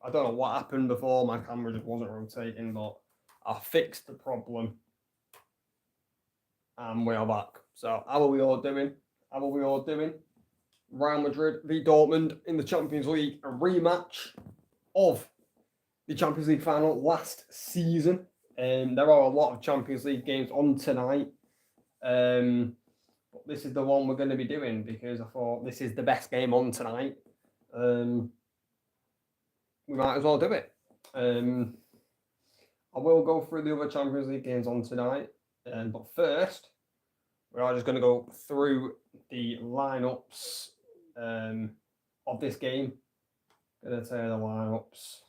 I don't know what happened before. My camera just wasn't rotating, but I fixed the problem. And we are back. So how are we all doing? Real Madrid v Dortmund in the Champions League, a rematch of the Champions League final last season. There are a lot of Champions League games on tonight. But this is the one we're going to be doing because I thought this is the best game on tonight. We might as well do it. I will go through the other Champions League games on tonight. But first, we are just going to go through the lineups of this game. Going to say the lineups.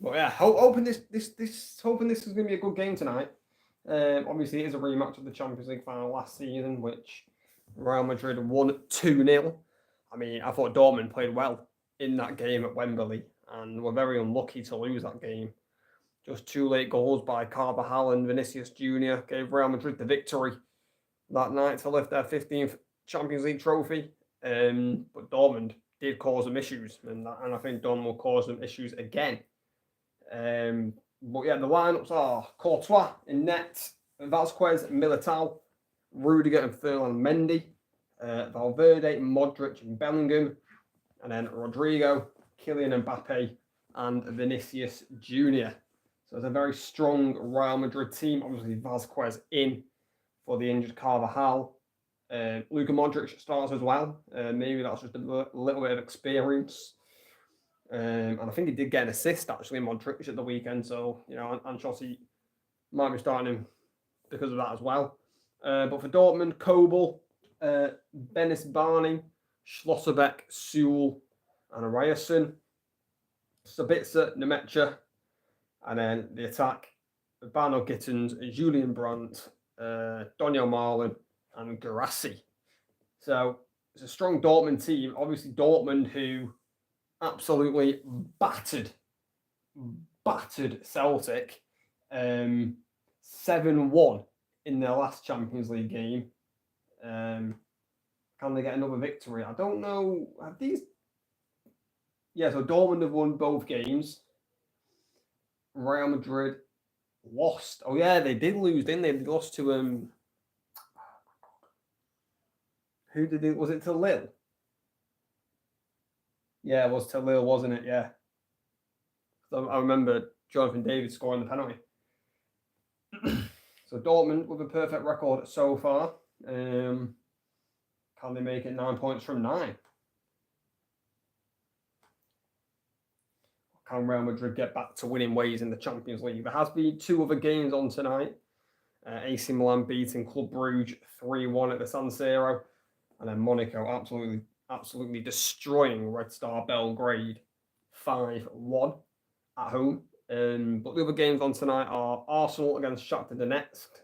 But yeah, hoping this is going to be a good game tonight. Obviously, it is a rematch of the Champions League final last season, which Real Madrid won 2-0. I mean, I thought Dortmund played well in that game at Wembley and were very unlucky to lose that game. Just 2 late goals by Carvajal and Vinicius Jr. gave Real Madrid the victory that night to lift their 15th Champions League trophy. But Dortmund did cause them issues, and I think Dortmund will cause them issues again. But yeah, the lineups are Courtois in net, Vasquez, Militao, Rudiger and Ferland Mendy, Valverde, Modric and Bellingham, and then Rodrigo, Kylian Mbappe, and Vinicius Jr. So it's a very strong Real Madrid team. Obviously, Vasquez in for the injured Carvajal. Luka Modric starts as well. Maybe that's just a little bit of experience. And I think he did get an assist, actually, Modric at the weekend. So, you know, Ancelotti might be starting him because of that as well. But for Dortmund, Kobel, Benis Barney, Schlotterbeck, Sewell, and Ryerson, Sabitzer, Nemecha, and then the attack, Bano Gittins, Julian Brandt, Daniel Marlin, and Guirassy. So it's a strong Dortmund team. Obviously, Dortmund, who absolutely battered Celtic 7-1 in their last Champions League game. Can they get another victory? I don't know. Have these? Yeah, so Dortmund have won both games. Real Madrid lost. Oh yeah, they did lose, didn't they? They lost to who did it? Was it to Lille? Yeah, it was to Lille, wasn't it? Yeah. So I remember Jonathan David scoring the penalty. So Dortmund with a perfect record so far. Can they make it 9 points from 9? Can Real Madrid get back to winning ways in the Champions League? There has been 2 other games on tonight. AC Milan beating Club Brugge 3-1 at the San Siro. And then Monaco absolutely destroying Red Star Belgrade 5-1 at home. But the other games on tonight are Arsenal against Shakhtar Donetsk.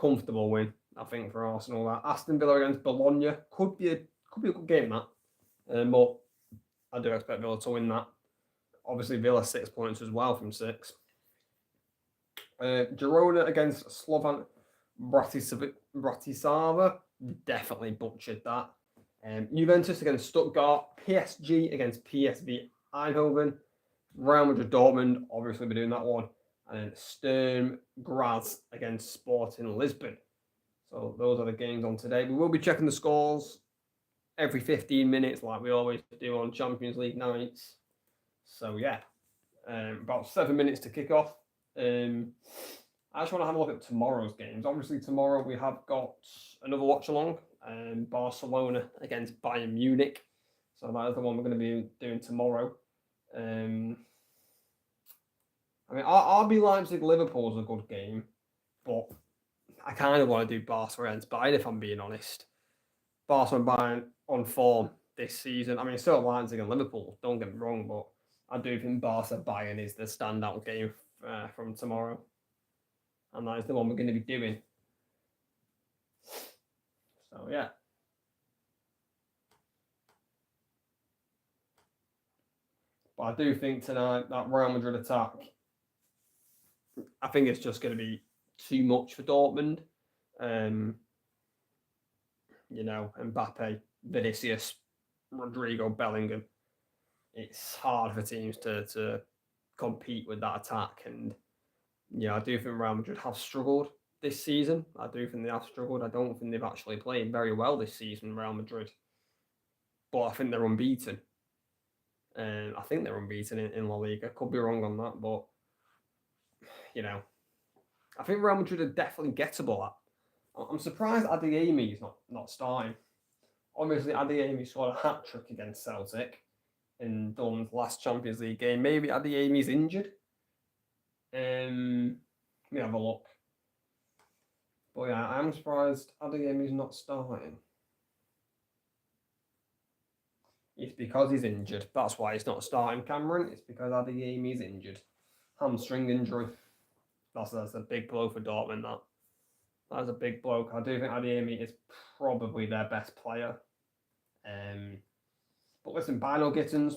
Comfortable win, I think, for Arsenal. Aston Villa against Bologna could be a good game, that. But I do expect Villa to win that. Obviously, Villa 6 points as well from 6. Girona against Slovan Bratislava. Definitely butchered that. Juventus against Stuttgart. PSG against PSV Eindhoven. Real Madrid Dortmund, obviously we're doing that one. And then Sturm Graz against Sporting Lisbon. So those are the games on today. We will be checking the scores every 15 minutes like we always do on Champions League nights. So yeah, about 7 minutes to kick off. I just want to have a look at tomorrow's games. Obviously, tomorrow we have got another watch-along, Barcelona against Bayern Munich. So that is the one we're going to be doing tomorrow. I mean, RB Leipzig-Liverpool is a good game, but I kind of want to do Barca against Bayern, if I'm being honest. Barca and Bayern on form this season. I mean, still Leipzig and Liverpool, don't get me wrong, but I do think Barca-Bayern is the standout game from tomorrow. And that is the one we're going to be doing. So, yeah. But I do think tonight that Real Madrid attack, I think it's just going to be too much for Dortmund. You know, Mbappe, Vinicius, Rodrigo, Bellingham, it's hard for teams to compete with that attack. And I do think Real Madrid have struggled this season. I do think they have struggled. I don't think they've actually played very well this season, Real Madrid. But I think they're unbeaten. I think they're unbeaten in La Liga. Could be wrong on that, but I think Real Madrid are definitely gettable at. I'm surprised Adeyemi is not starting. Obviously, Adeyemi scored a hat-trick against Celtic in Dortmund's last Champions League game. Maybe Adeyemi's injured. Let me have a look. But yeah, I'm surprised Adeyemi's not starting. It's because he's injured. That's why he's not starting, Cameron. It's because Adeyemi's injured. Hamstring injury. That's a big blow for Dortmund, That is a big blow. I do think Adeyemi is probably their best player. But listen, Bino Gittins,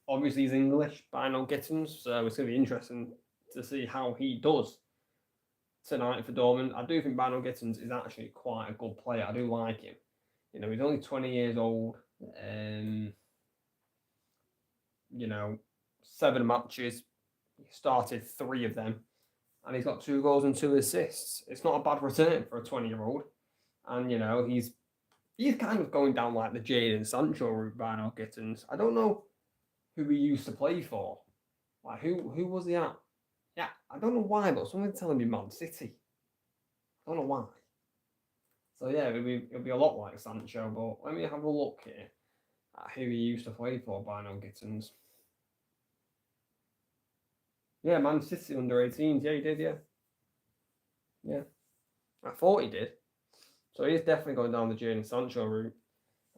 obviously he's English, Bino Gittins, so it's going to be interesting to see how he does tonight for Dortmund. I do think Bino Gittins is actually quite a good player. I do like him. He's only 20 years old. 7 matches. He started 3 of them. And he's got 2 goals and 2 assists. It's not a bad return for a 20-year-old. And, he's kind of going down like the Jadon Sancho route, Bino Gittins. I don't know who he used to play for. Like, who was he at? Yeah, I don't know why, but someone's telling me Man City. I don't know why. So, yeah, it'll be a lot like Sancho, but let me have a look here at who he used to play for, Bino Gittins. Yeah, Man City under 18s. Yeah, he did, yeah. Yeah. I thought he did. So he's definitely going down the Jadon Sancho route.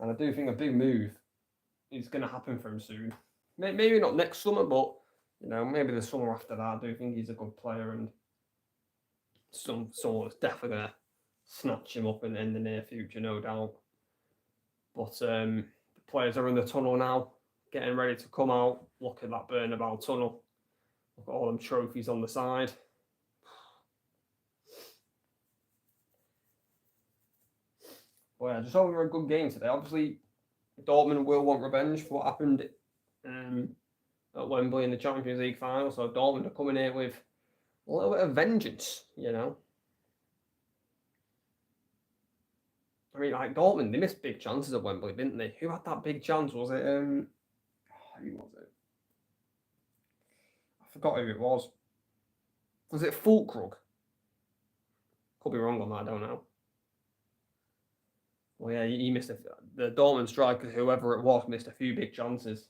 And I do think a big move is going to happen for him soon. Maybe not next summer, but, maybe the summer after that. I do think he's a good player and someone's definitely going to snatch him up in the near future, no doubt. But the players are in the tunnel now, getting ready to come out. Look at that Bernabeu tunnel. Look at all them trophies on the side. But yeah, just over a good game today. Obviously, Dortmund will want revenge for what happened at Wembley in the Champions League final. So Dortmund are coming here with a little bit of vengeance, I mean, like Dortmund, they missed big chances at Wembley, didn't they? Who had that big chance? Was it who was it? I forgot who it was. Was it Fulkrug? Could be wrong on that, I don't know. Well, yeah, he missed the Dortmund striker, whoever it was, missed a few big chances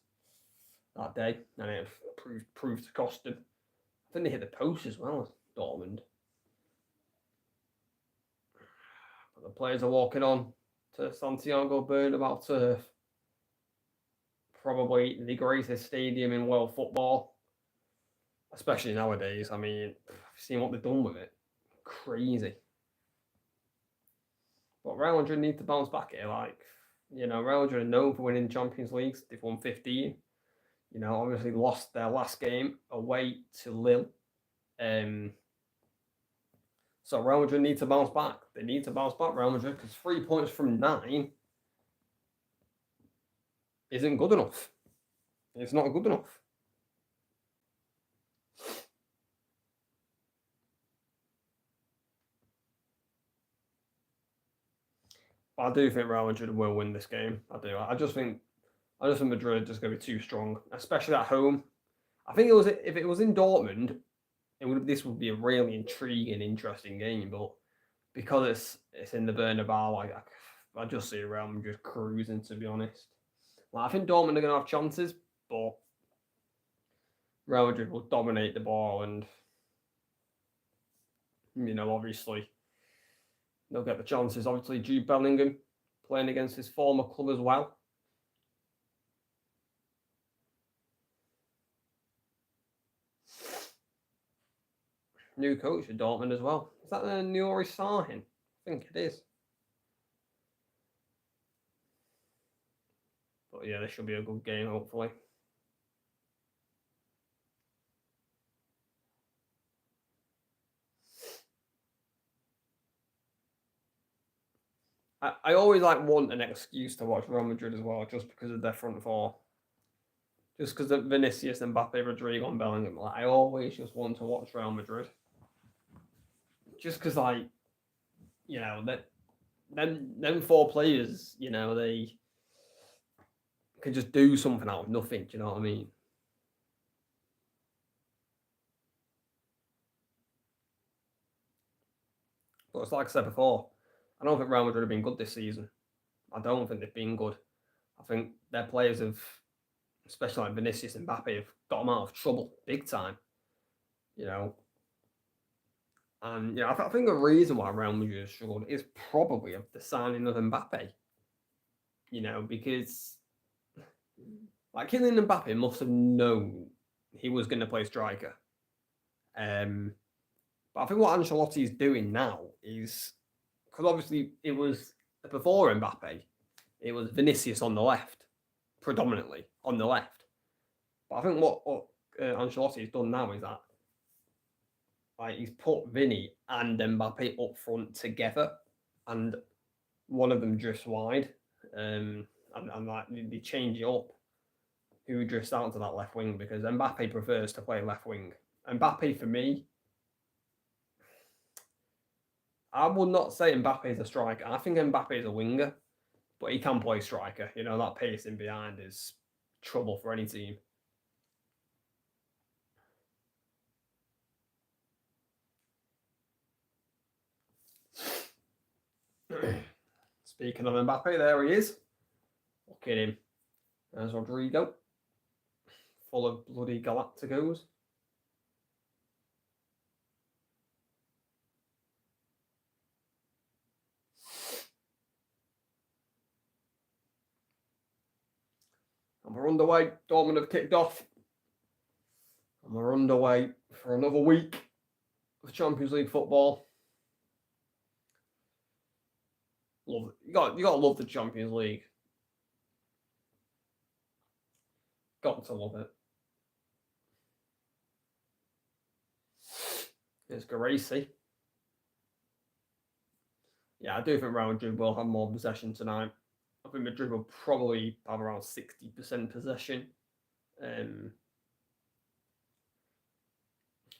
that day, and it proved to cost him. I think they hit the post as well, Dortmund. But the players are walking on to Santiago Bernabeu turf. Probably the greatest stadium in world football, especially nowadays. I mean, seeing what they've done with it, crazy. But Real Madrid need to bounce back here. Real Madrid are known for winning Champions Leagues. They've won 15. Obviously lost their last game away to Lille. So Real Madrid need to bounce back. They need to bounce back, Real Madrid, because 3 points from 9 isn't good enough. It's not good enough. I do think Real Madrid will win this game. I do. I just think Madrid are just going to be too strong, especially at home. I think if it was in Dortmund, this would be a really intriguing, interesting game. But because it's in the Bernabeu, I just see Real Madrid cruising. To be honest, I think Dortmund are going to have chances, but Real Madrid will dominate the ball, and obviously they'll get the chances. Obviously, Jude Bellingham playing against his former club as well. New coach at Dortmund as well. Is that Nuri Sahin? I think it is. But yeah, this should be a good game, hopefully. I always like want an excuse to watch Real Madrid as well, just because of their front four. Just because of Vinicius, Mbappe, Rodrigo, and Bellingham. Like, I always just want to watch Real Madrid. Just because, like, you know, that them four players, you know, they can just do something out of nothing. Do you know what I mean? But it's like I said before, I don't think Real Madrid have been good this season. I don't think they've been good. I think their players have, especially like Vinicius and Mbappe, have got them out of trouble big time. You know, and you know, I think the reason why Real Madrid has struggled is probably of the signing of Mbappe. You know, because like Kylian Mbappe must have known he was going to play striker. But I think what Ancelotti is doing now is because obviously it was before Mbappe, it was Vinicius on the left, predominantly on the left. But I think what Ancelotti has done now is that like he's put Vinny and Mbappe up front together, and one of them drifts wide, and like they change it up. Who drifts out to that left wing because Mbappe prefers to play left wing. Mbappe for me, I would not say Mbappe is a striker. I think Mbappe is a winger, but he can play striker. You know, that pace in behind is trouble for any team. Speaking of Mbappe, there he is. Look at him. There's Rodrigo. Full of bloody Galacticos. And we're underway. Dortmund have kicked off. And we're underway for another week of Champions League football. Love it. You got to love the Champions League. Got to love it. It's Gracie. Yeah, I do think Real Madrid will have more possession tonight. I think Madrid will probably have around 60% possession. I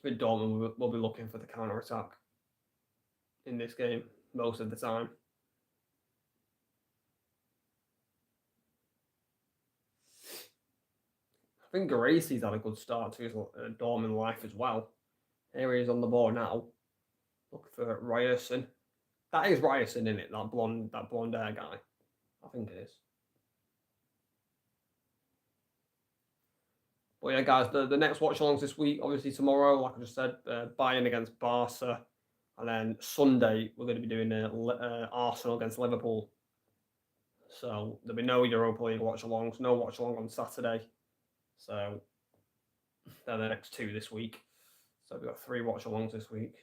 think Dortmund will be looking for the counter attack in this game most of the time. I think Gracie's had a good start to his Dortmund life as well. Here he is on the ball now. Look for Ryerson. That is Ryerson, isn't it? That blonde hair guy. I think it is. But yeah, guys, the next watch-alongs this week, obviously tomorrow, like I just said, Bayern against Barca. And then Sunday, we're going to be doing Arsenal against Liverpool. So there'll be no Europa League watch-alongs, no watch-along on Saturday. So they're the next two this week. So we've got 3 watch-alongs this week.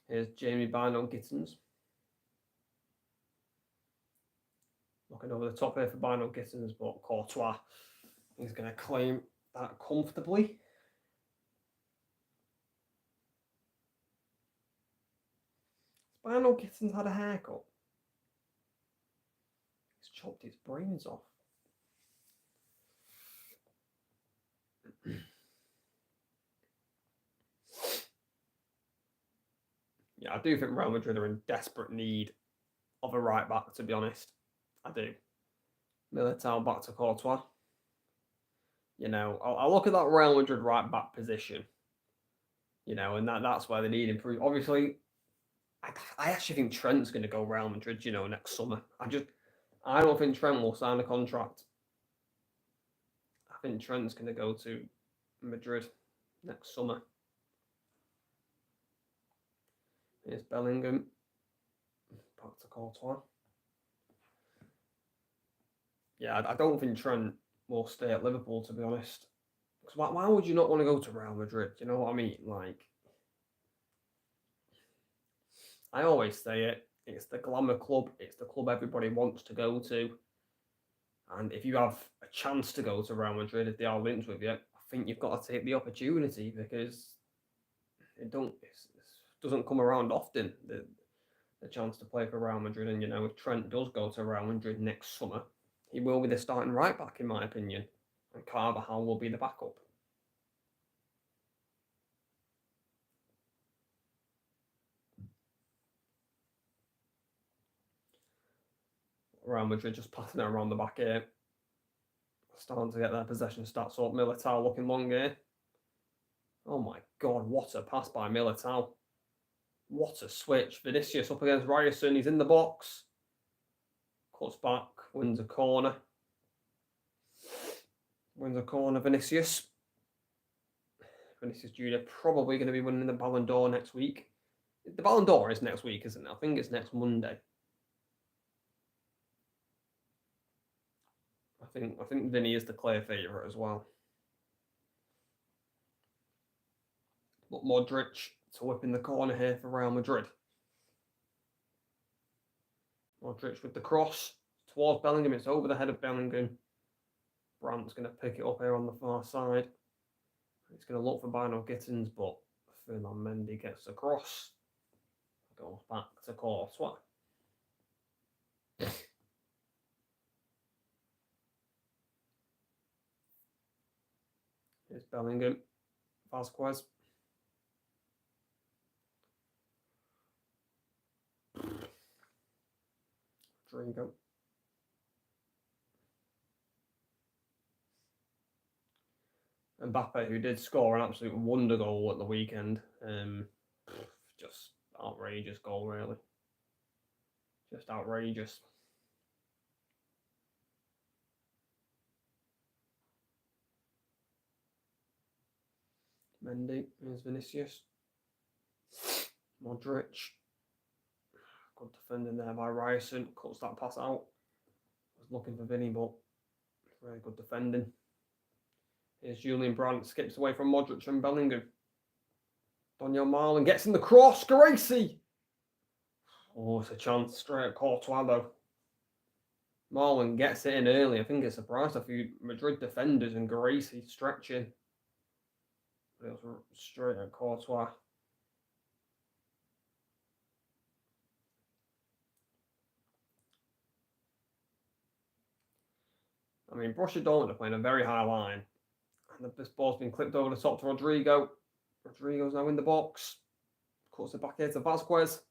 Here's Jamie Bino Gittins. Looking over the top here for Bino Gittins, but Courtois is going to claim that comfortably. Bino Gittins had a haircut. He's chopped his brains off. Yeah, I do think Real Madrid are in desperate need of a right back, to be honest. I do. Militao back to Courtois. You know, I'll look at that Real Madrid right back position. You know, and that's where they need improvement. Obviously, I actually think Trent's going to go Real Madrid, you know, next summer. I don't think Trent will sign a contract. I think Trent's going to go to Madrid next summer. Here's Bellingham. Back to Courtois. Yeah, I don't think Trent will stay at Liverpool, to be honest. Because why would you not want to go to Real Madrid? You know what I mean? Like, I always say it. It's the glamour club. It's the club everybody wants to go to. And if you have a chance to go to Real Madrid, if they are linked with you, I think you've got to take the opportunity because it doesn't come around often. The a chance to play for Real Madrid. And, you know, if Trent does go to Real Madrid next summer, he will be the starting right back, in my opinion. And Carvajal will be the backup. Real Madrid just passing it around the back here. Starting to get their possession stats up. Militao looking long here. Oh my God, what a pass by Militao. What a switch. Vinicius up against Ryerson. He's in the box. Cuts back. Wins a corner. Wins a corner, Vinicius. Vinicius Jr. probably going to be winning the Ballon d'Or next week. The Ballon d'Or is next week, isn't it? I think it's next Monday. I think Vinny is the clear favourite as well. But Modric to whip in the corner here for Real Madrid. Modric with the cross towards Bellingham. It's over the head of Bellingham. Brandt's going to pick it up here on the far side. He's going to look for Bino Gittins, but Fernand Mendy gets across. Goes back to Courtois. Here's Bellingham. Vasquez. Rodrigo. Mbappe, who did score an absolute wonder goal at the weekend. Just outrageous goal, really. Just outrageous. Mendy, here's Vinicius. Modric. Good defending there by Ryerson. Cuts that pass out. Was looking for Vinny, but very good defending. Here's Julian Brandt. Skips away from Modric and Bellingham. Daniel Marlon gets in the cross. Gracie. Oh, it's a chance straight at Courtois, though. Marlon gets it in early. I think it surprised a few Madrid defenders, and Gracie stretching. But it was straight at Courtois. I mean, Borussia Dortmund are playing a very high line. And this ball's been clipped over the top to Rodrigo. Rodrigo's now in the box. Cuts it back here to Vasquez.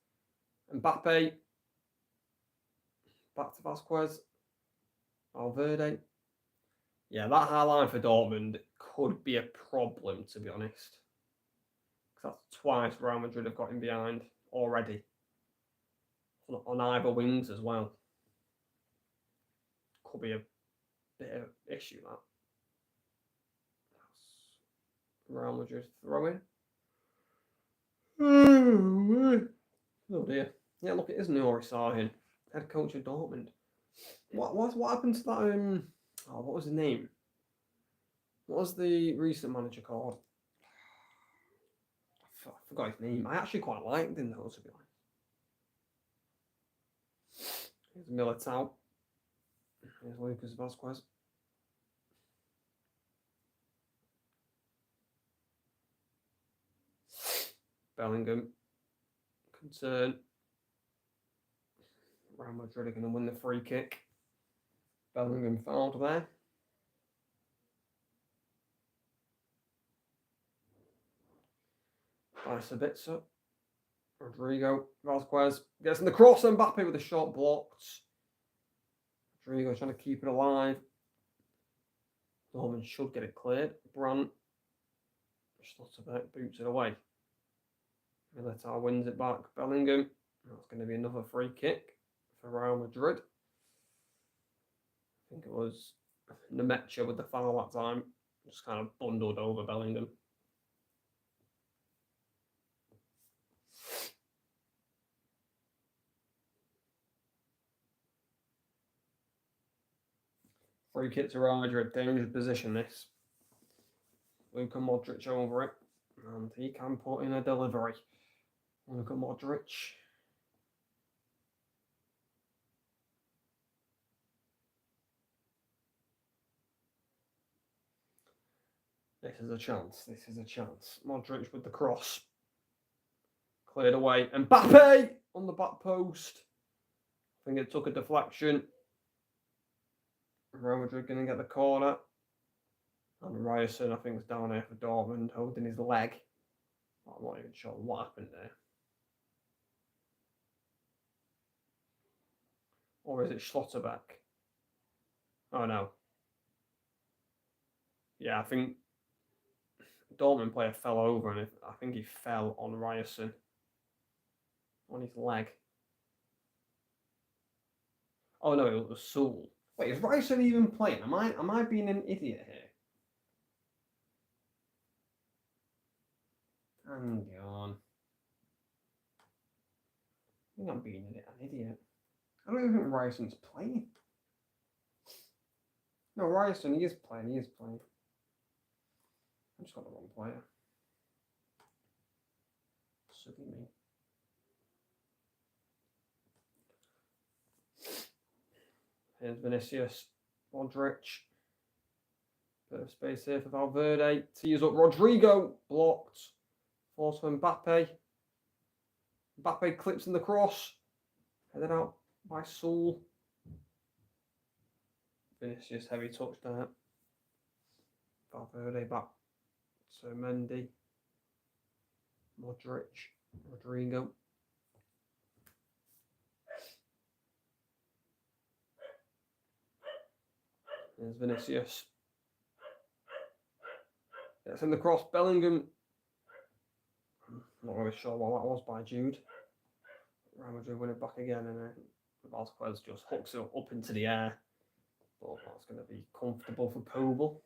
Mbappe. Back to Vasquez. Valverde. Yeah, that high line for Dortmund could be a problem, to be honest. Because that's twice Real Madrid have got him behind already. On either wings as well. Could be a bit of an issue, that. Real Madrid throwing. Oh dear. Yeah, look, it is Nuri Sahin, head coach of Dortmund. What happened to that? What was his name? What was the recent manager called? I forgot his name. I actually quite liked him, though, to be honest. Here's Militao. Here's Lucas Vasquez. Bellingham. Concern. Real Madrid are going to win the free kick. Bellingham fouled there. Nice a bit, so. Rodrigo. Vasquez gets in the cross. Mbappe with a shot blocked. Rodrigo trying to keep it alive. Norman should get it cleared. Brandt. Just a bit. Boots it away. Militao wins it back. Bellingham. That's going to be another free kick for Real Madrid. I think it was Nemecha with the foul that time. Just kind of bundled over Bellingham. Free kick to Real Madrid. Dangerous position, this. Luka Modric over it. And he can put in a delivery. Luka Modric. This is a chance. This is a chance. Modric with the cross. Cleared away. Mbappe! on the back post. I think it took a deflection. Real Madrid going to get the corner. And Ryerson, I think, is down here for Dortmund, holding his leg. I'm not even sure what happened there. Or is it Schlotterbeck? Oh, no. Yeah, I think Dortmund player fell over, and I think he fell on Ryerson. On his leg. Oh, no, it was Sewell. Wait, is Ryerson even playing? Am I being an idiot here? Hang on. You're not being an idiot. I don't even think Ryerson's playing. No, Ryerson, he is playing. I just got the wrong player. Silly me. Here's Vinicius, Modric. Bit of space here for Valverde. Tees up Rodrigo. Blocked. Force for Mbappe. Mbappe clips in the cross. Headed out by Sewell. Vinicius, heavy touch there. Valverde back to Mendy. Modric. Rodrigo. There's Vinicius. Gets in the cross. Bellingham. Not really sure what that was by Jude. Real Madrid win it back again, and then Vasquez just hooks it up into the air. But that's going to be comfortable for Kobel.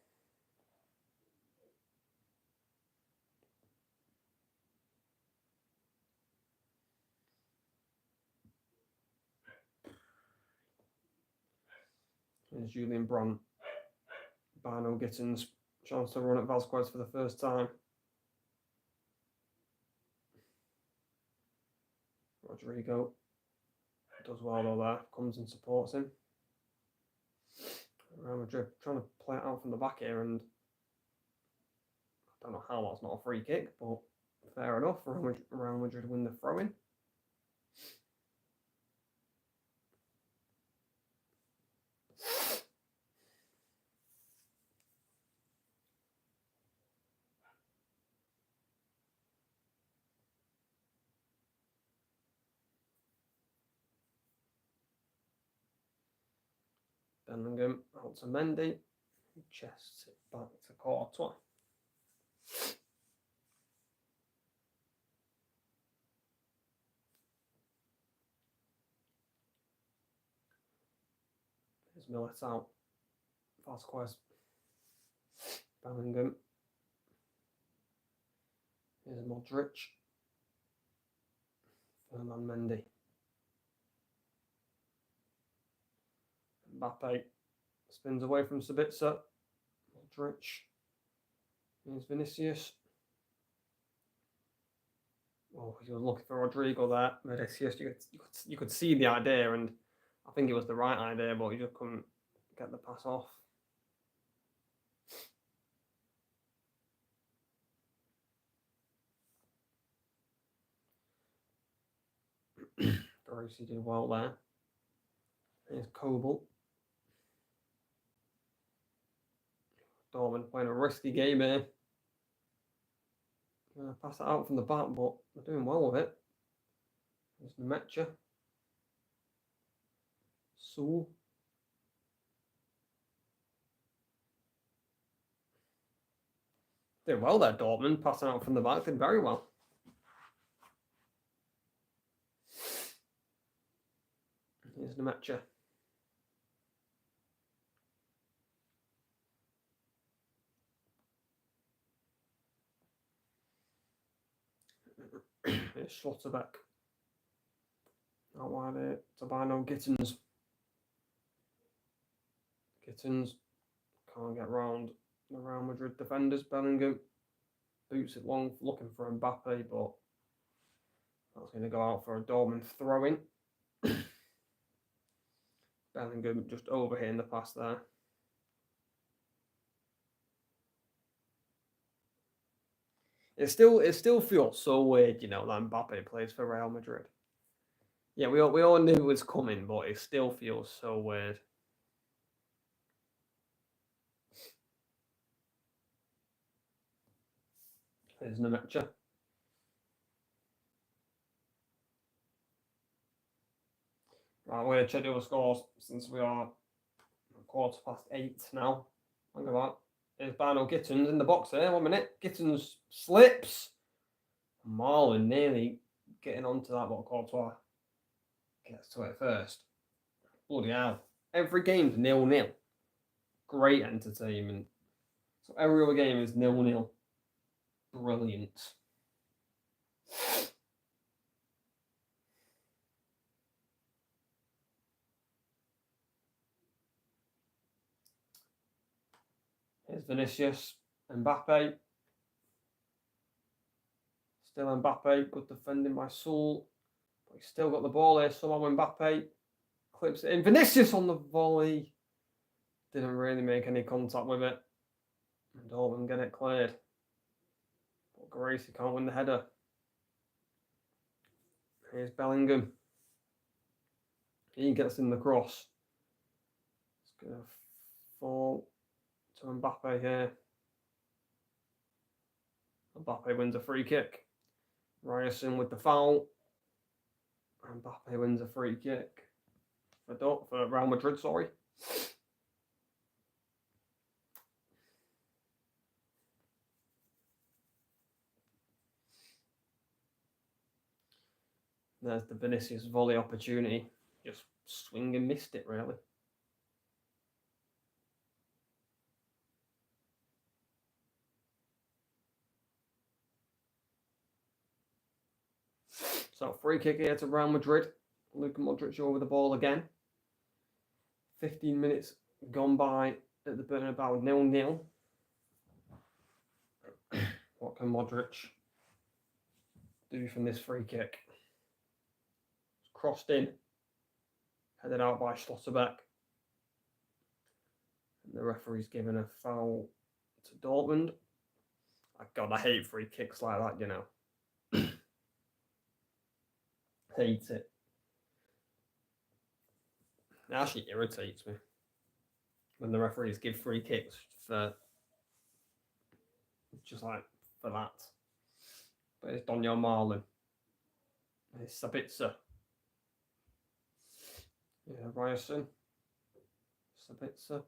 Here's Julian Brandt. Barno Gittins. Chance to run at Vasquez for the first time. Rodrigo does well though there. Comes and supports him. Real Madrid trying to play it out from the back here, and I don't know how that's not a free kick, but fair enough. Real Madrid win the throw-in. Bellingham out to Mendy. He chests it back to Courtois. Here's Militao. Vasquez. Bellingham. Here's Modric. Fernand Mendy. Mbappe spins away from Sabitzer. Modric. Here's Vinicius. Oh, he was looking for Rodrigo there. Vinicius, you could see the idea, and I think it was the right idea, but he just couldn't get the pass off. Dorothy did well there. Here's Kobel. Dortmund playing a risky game here. Pass it out from the back, but they're doing well with it. There's Nemecha. Sewell. Doing well there, Dortmund. Passing out from the back, did very well. Here's Nemecha. Here's Schlotterbeck. Out wide here to Barno Gittins. Gittins can't get round the Real Madrid defenders. Bellingham boots it long, looking for Mbappe, but that's going to go out for a Dortmund throw-in. Bellingham just overhitting the pass there. It still feels so weird, you know, that Mbappe plays for Real Madrid. Yeah, we all knew it was coming, but it still feels so weird. Here's Nemecha. Right, we're going to check the other scores since we are 8:15 now. Look at that. There's Barno Gittins in the box there. 1 minute. Gittins slips. Marlon nearly getting onto that, but Courtois gets to it first. Bloody hell. Every game's 0-0. Great entertainment. So every other game is 0-0. Brilliant. Here's Vinicius. Mbappe. Still Mbappe. Good defending by Saul. But he's still got the ball here. Somehow Mbappe clips it in. Vinicius on the volley. Didn't really make any contact with it. And Dortmund get it cleared. But Gracie can't win the header. Here's Bellingham. He gets in the cross. It's going to fall to Mbappe here. Mbappe wins a free kick. Ryerson with the foul. Mbappe wins a free kick for Real Madrid, sorry. There's the Vinicius volley opportunity. Just swing and missed it, really. So free kick here to Real Madrid. Luka Modric over the ball again. 15 minutes gone by at the Bernabeu, 0-0. What can Modric do from this free kick? It's crossed in. Headed out by Schlotterbeck. And the referee's given a foul to Dortmund. God, I hate free kicks like that, you know. Hate it. It actually irritates me when the referees give free kicks for just like for that. But it's Daniel Marlon. It's Sabitzer. Yeah, Ryerson. Sabitzer.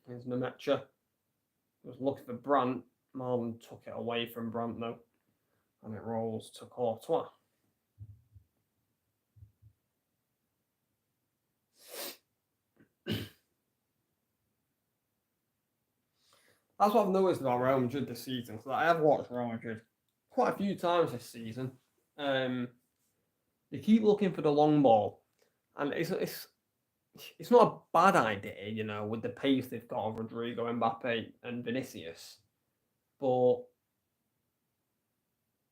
Here's Nemecha. Was looking for Brandt. Marlon took it away from Brandt though. And it rolls to Courtois. That's what I've noticed about Real Madrid this season. Because I have watched Real Madrid quite a few times this season. They keep looking for the long ball. And it's not a bad idea, you know, with the pace they've got of Rodrigo, Mbappe and Vinicius. But,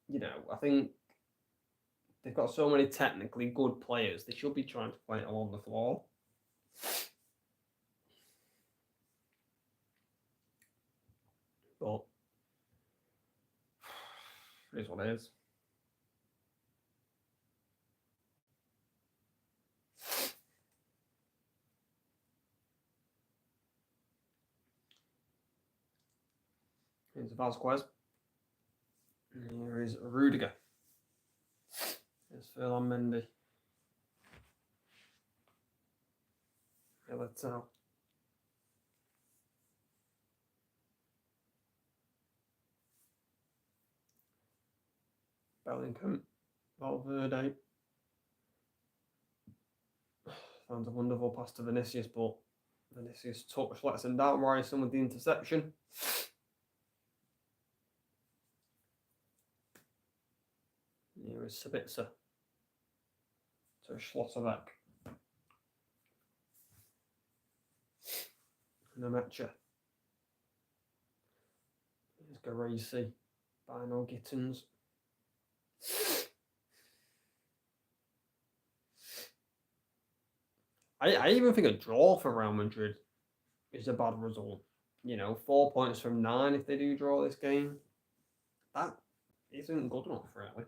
you know, I think they've got so many technically good players. They should be trying to play it along the floor. But it is what it is. Here's Vasquez. And here is Rudiger. Here's Ferland Mendy. Militao. Bellingham. Valverde. Found a wonderful pass to Vinicius, but Vinicius touch lets him down. Ryerson with the interception. Here is Sabitzer to Schlotterbeck. Nemecha. Here's Gracie. Barno Gittins. I even think a draw for Real Madrid is a bad result. You know, 4 points from 9 if they do draw this game. isn't good enough, really.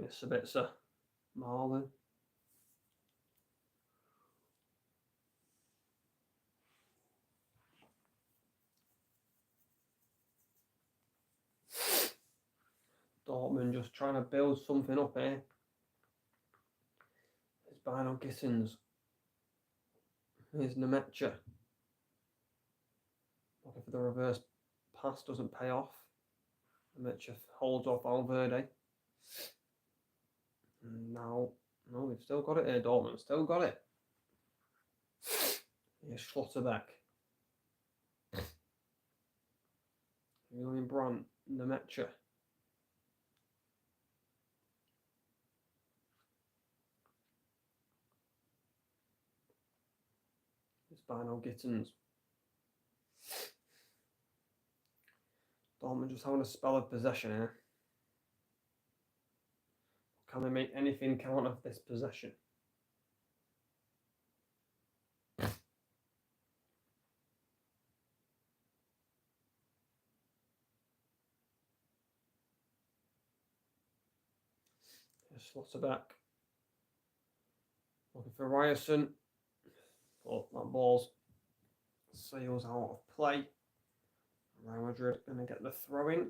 It's a bit Marlon. Dortmund just trying to build something up here. There's Bino Gittins. Here's Nemecha. Looking for the reverse pass, doesn't pay off. Nemecha holds off Valverde. And now, no, they've still got it here, Dortmund. Still got it. Here's Schlotterbeck. Julian Brandt. Nemecha. Bino Gittins. Dortmund just having a spell of possession here. Can they make anything count of this possession? Schlotterbeck. Looking for Ryerson. Oh, that ball's sails out of play. Real Madrid going to get the throw in.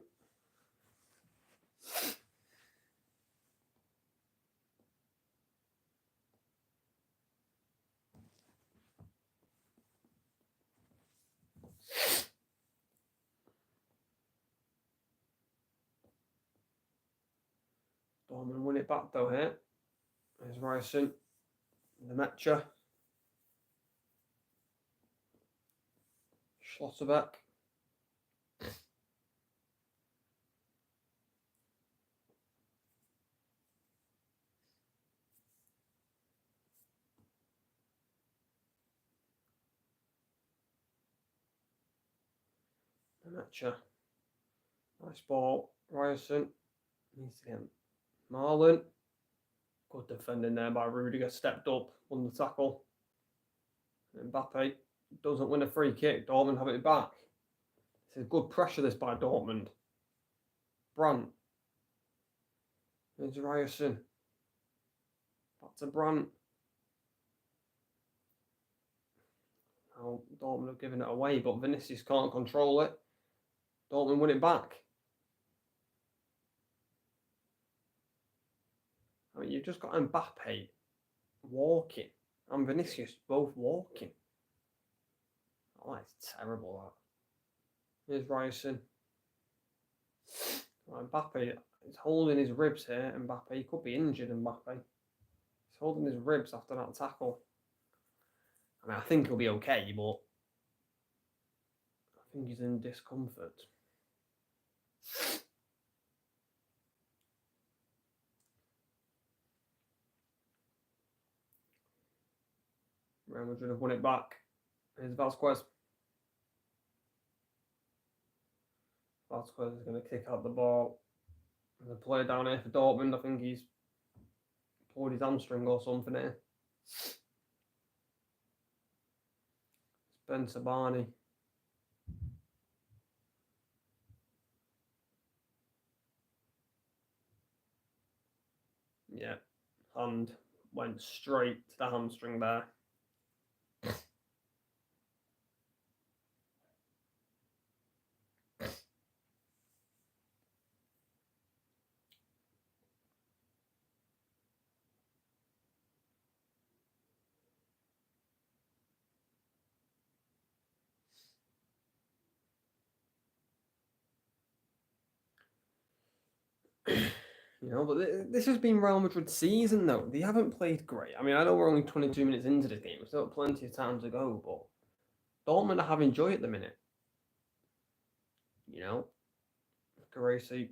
Dortmund win it back though here. There's Ryerson. Nemecha. Schlotterbeck. Nemecha. Nice ball. Ryerson. Needs to get Marlon. Good defending there by Rudiger. Stepped up, won the tackle. Mbappe doesn't win a free kick. Dortmund have it back. This is good pressure, this by Dortmund. Brandt. There's Ryerson. Back to Brandt. Now Dortmund have given it away, but Vinicius can't control it. Dortmund win it back. I mean, you've just got Mbappe walking and Vinicius both walking. Oh, that's terrible, that. Here's Ryerson. Mbappe is holding his ribs here. Mbappe, he could be injured, Mbappe. He's holding his ribs after that tackle. I mean, I think he'll be okay, but I think he's in discomfort. Real Madrid have won it back. Here's Vasquez. Vasquez is going to kick out the ball. There's a player down here for Dortmund. I think he's pulled his hamstring or something here. It's Ben Sabani. Yeah, hand went straight to the hamstring there. You know, but this has been Real Madrid's season, though. They haven't played great. I mean, I know we're only 22 minutes into this game. We've still got plenty of time to go, but Dortmund are having joy at the minute. You know, Gracie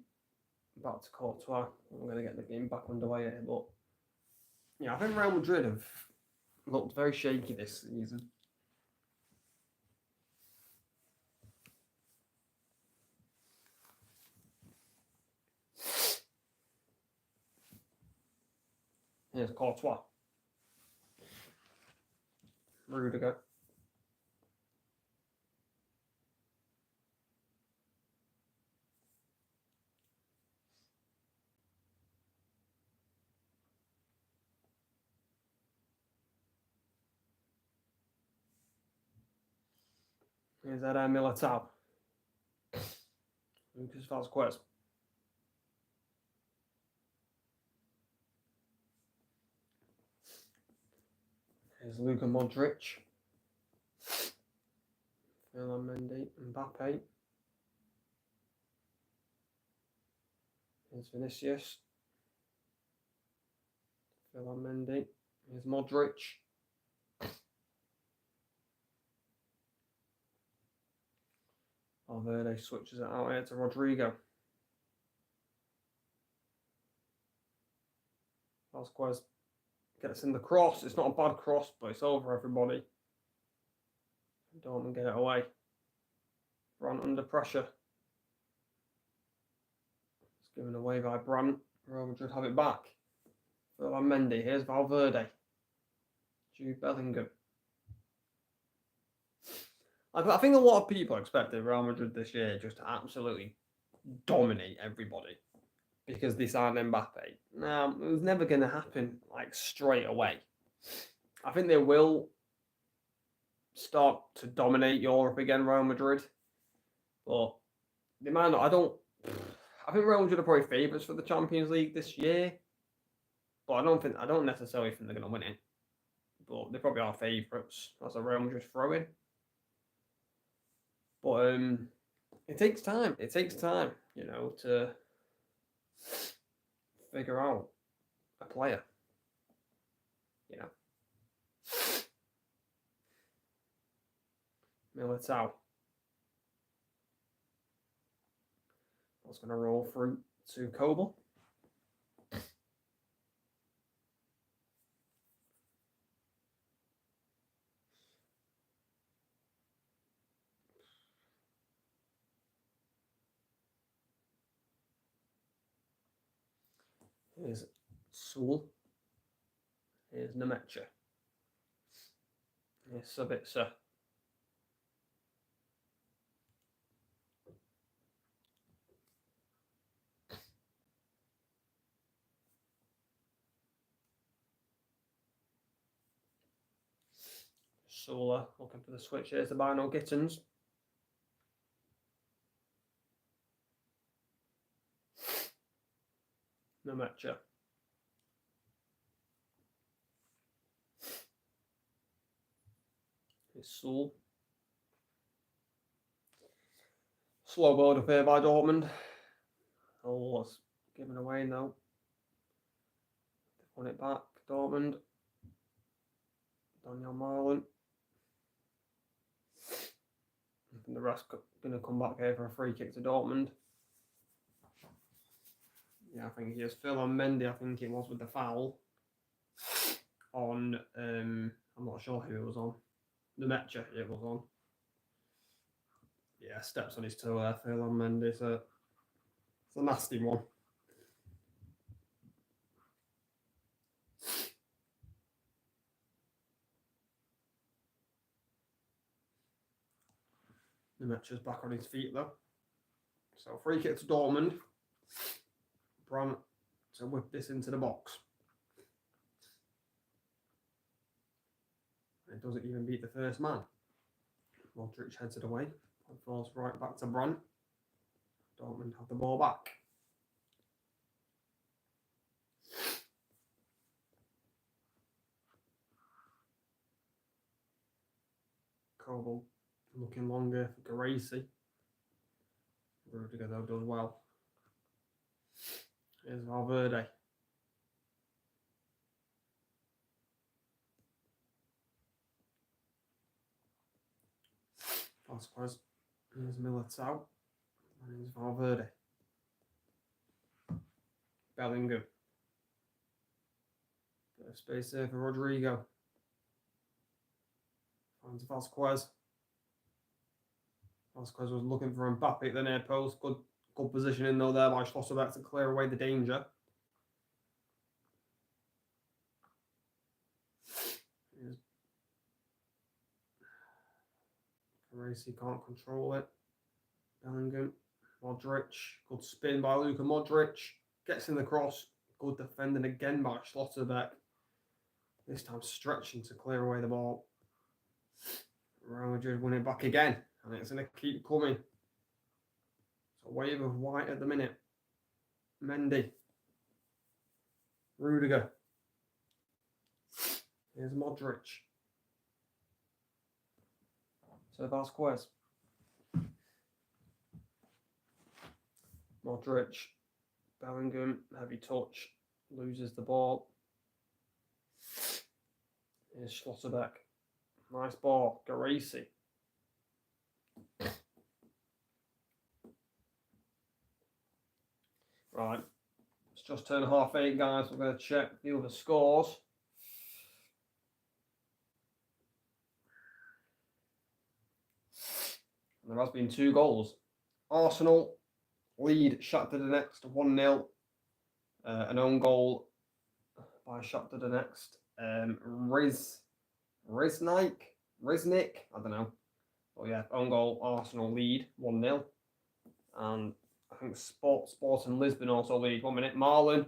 back to Courtois. I'm going to get the game back underway here, but yeah, I think Real Madrid have looked very shaky this season. Here's Courtois. Rudiger. Here's that Militao. Lucas Vázquez. Here's Luka Modric. Ferland Mendy. Mbappe. Here's Vinicius. Ferland Mendy. Here's Modric. Valverde switches it out here to Rodrigo. Vázquez gets in the cross. It's not a bad cross, but it's over everybody. Dortmund get it away. Brandt under pressure. It's given away by Brandt. Real Madrid have it back. Ferland Mendy. Here's Valverde. Jude Bellingham. I think a lot of people expected Real Madrid this year just to absolutely dominate everybody because they signed Mbappe. Now, it was never going to happen like straight away. I think they will start to dominate Europe again, Real Madrid. But they might not. I think Real Madrid are probably favourites for the Champions League this year. But I don't necessarily think they're going to win it. But they probably are favourites. That's a Real Madrid throw-in. But it takes time. It takes time, to figure out a player. Militao. I was going to roll through to Kobel. Here's Sul. Here's Nemecha. Here's Sabitzer. Sola looking for the switch. Here's the Bino Gittins. Nemecha. Here's Sul. Slow board up here by Dortmund. Oh, it's given away now. They've won it back. Dortmund. Daniel Marlon. I think the rest going to come back here for a free kick to Dortmund. Yeah, I think he has Ferland Mendy, I think it was, with the foul on, I'm not sure who it was on. Nemecha it was on. Yeah, steps on his toe there, Ferland Mendy, so it's a nasty one. Nemecha's back on his feet though. So free kick to Dortmund. Brandt to whip this into the box. It doesn't even beat the first man. Modric heads it away. And falls right back to Brandt. Dortmund have the ball back. Kobel looking longer for Gracie. Rudiger though does well. Here's Valverde. Vázquez. Here's Militao. And here's Valverde. Bellingham. Bit of space there for Rodrigo. Finds Vázquez. Vázquez was looking for Mbappe at the near post. Good positioning though there by Schlotterbeck to clear away the danger. Gracie can't control it. Bellingham. Modric. Good spin by Luka Modric. Gets in the cross. Good defending again by Schlotterbeck. This time stretching to clear away the ball. Real Madrid win it back again. And it's going to keep coming. It's a wave of white at the minute. Mendy. Rudiger. Here's Modric. So Vasquez. Modric. Bellingham. Heavy touch. Loses the ball. Here's Schlotterbeck. Nice ball. Geraci. Right. It's just turned 8:30, guys. We're going to check the other scores. And there has been 2 goals. Arsenal lead Shakhtar Donetsk 1-0. An own goal by Shakhtar Donetsk. Riznik, I don't know. But yeah, own goal, Arsenal lead 1-0. And I think Sporting Lisbon also lead. 1 minute. Marlon,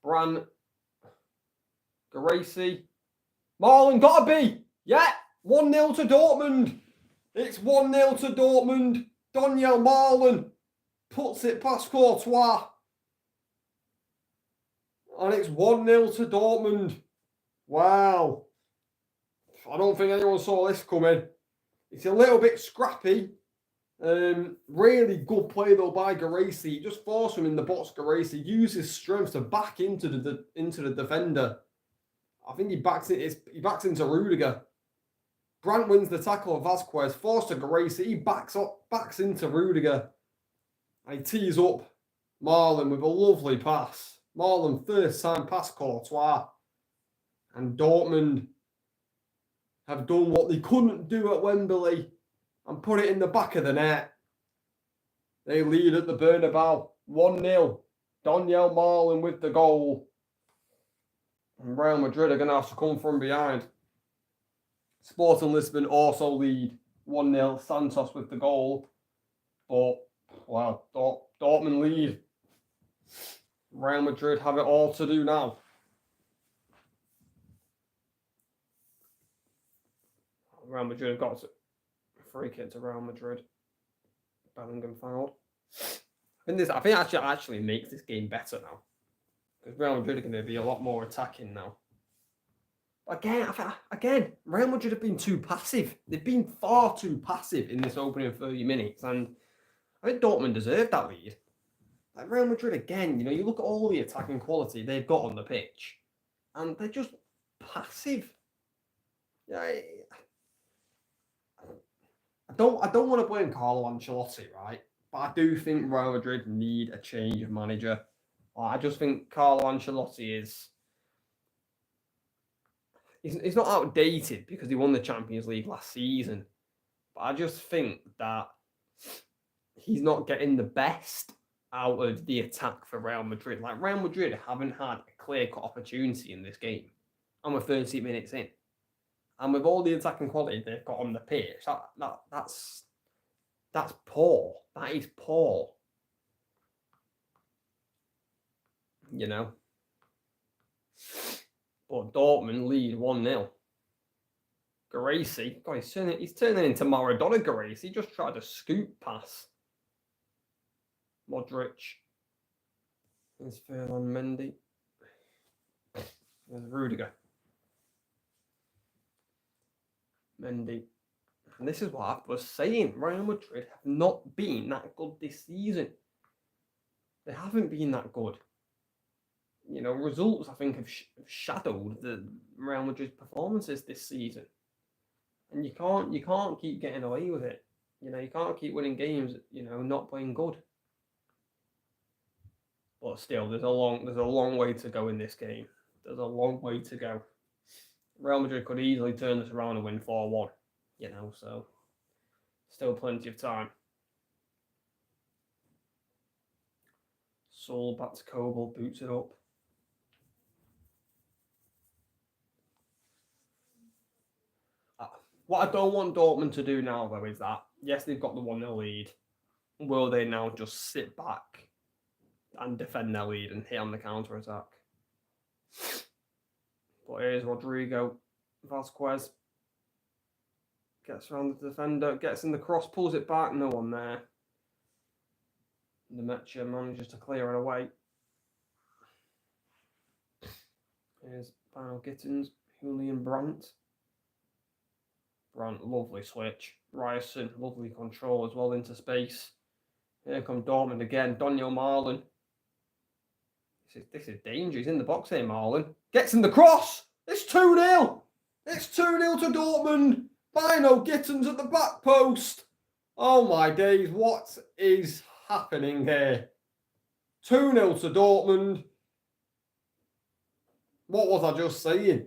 Brandt, Geraci. Marlon, gotta be! Yeah! 1-0 to Dortmund. It's 1-0 to Dortmund. Daniel Marlon puts it past Courtois. And it's 1-0 to Dortmund. Wow. I don't think anyone saw this coming. It's a little bit scrappy. Really good play though by Geraci. He just forced him in the box. Geraci used his strength to back into the defender. I think he backs into Rudiger. Brandt wins the tackle of Vasquez, forced to Geraci. He backs into Rudiger. And he tees up Marlon with a lovely pass. Marlon first time past Courtois. And Dortmund have done what they couldn't do at Wembley and put it in the back of the net. They lead at the Bernabeu 1-0. Daniel Marlon with the goal. And Real Madrid are going to have to come from behind. Sporting Lisbon also lead 1-0. Santos with the goal. But, wow, Dortmund lead. Real Madrid have it all to do now. Real Madrid have got a free kick to Real Madrid. Bellingham fouled. I think actually makes this game better now. Because Real Madrid are going to be a lot more attacking now. Again, Real Madrid have been too passive. They've been far too passive in this opening 30 minutes. And I think Dortmund deserved that lead. Like Real Madrid, again, you look at all the attacking quality they've got on the pitch. And they're just passive. Yeah, I don't want to blame Carlo Ancelotti, right? But I do think Real Madrid need a change of manager. I just think Carlo Ancelotti is... He's not outdated because he won the Champions League last season. But I just think that he's not getting the best out of the attack for Real Madrid. Like, Real Madrid haven't had a clear-cut opportunity in this game. And we're 30 minutes in. And with all the attacking quality they've got on the pitch, that's poor. That is poor. But Dortmund lead 1-0. Geraci, God, he's turning into Maradona. Geraci, he just tried to scoop pass. Modric. There's Ferland Mendy. There's Rudiger. Mendy. And this is what I was saying. Real Madrid have not been that good this season. They haven't been that good. Results, I think, have shadowed the Real Madrid's performances this season. And you can't keep getting away with it. You can't keep winning games, not playing good. But still, there's a long way to go in this game. There's a long way to go. Real Madrid could easily turn this around and win 4-1, so still plenty of time. Saul back to Kobel, boots it up. What I don't want Dortmund to do now, though, is that, yes, they've got the 1-0 lead. Will they now just sit back and defend their lead and hit on the counter-attack? But here's Rodrigo, Vasquez, Gets around the defender, gets in the cross, pulls it back, no one there. Nemecha manages to clear it away. Here's Final Gittins, Julian Brandt. Brandt, lovely switch. Ryerson, lovely control as well into space. Here come Dortmund again. Daniel Marlin. This is danger. He's in the box here, Marlin. Gets in the cross. It's 2-0. It's 2-0 to Dortmund. Bino Gittins at the back post. Oh my days. What is happening here? 2-0 to Dortmund. What was I just saying?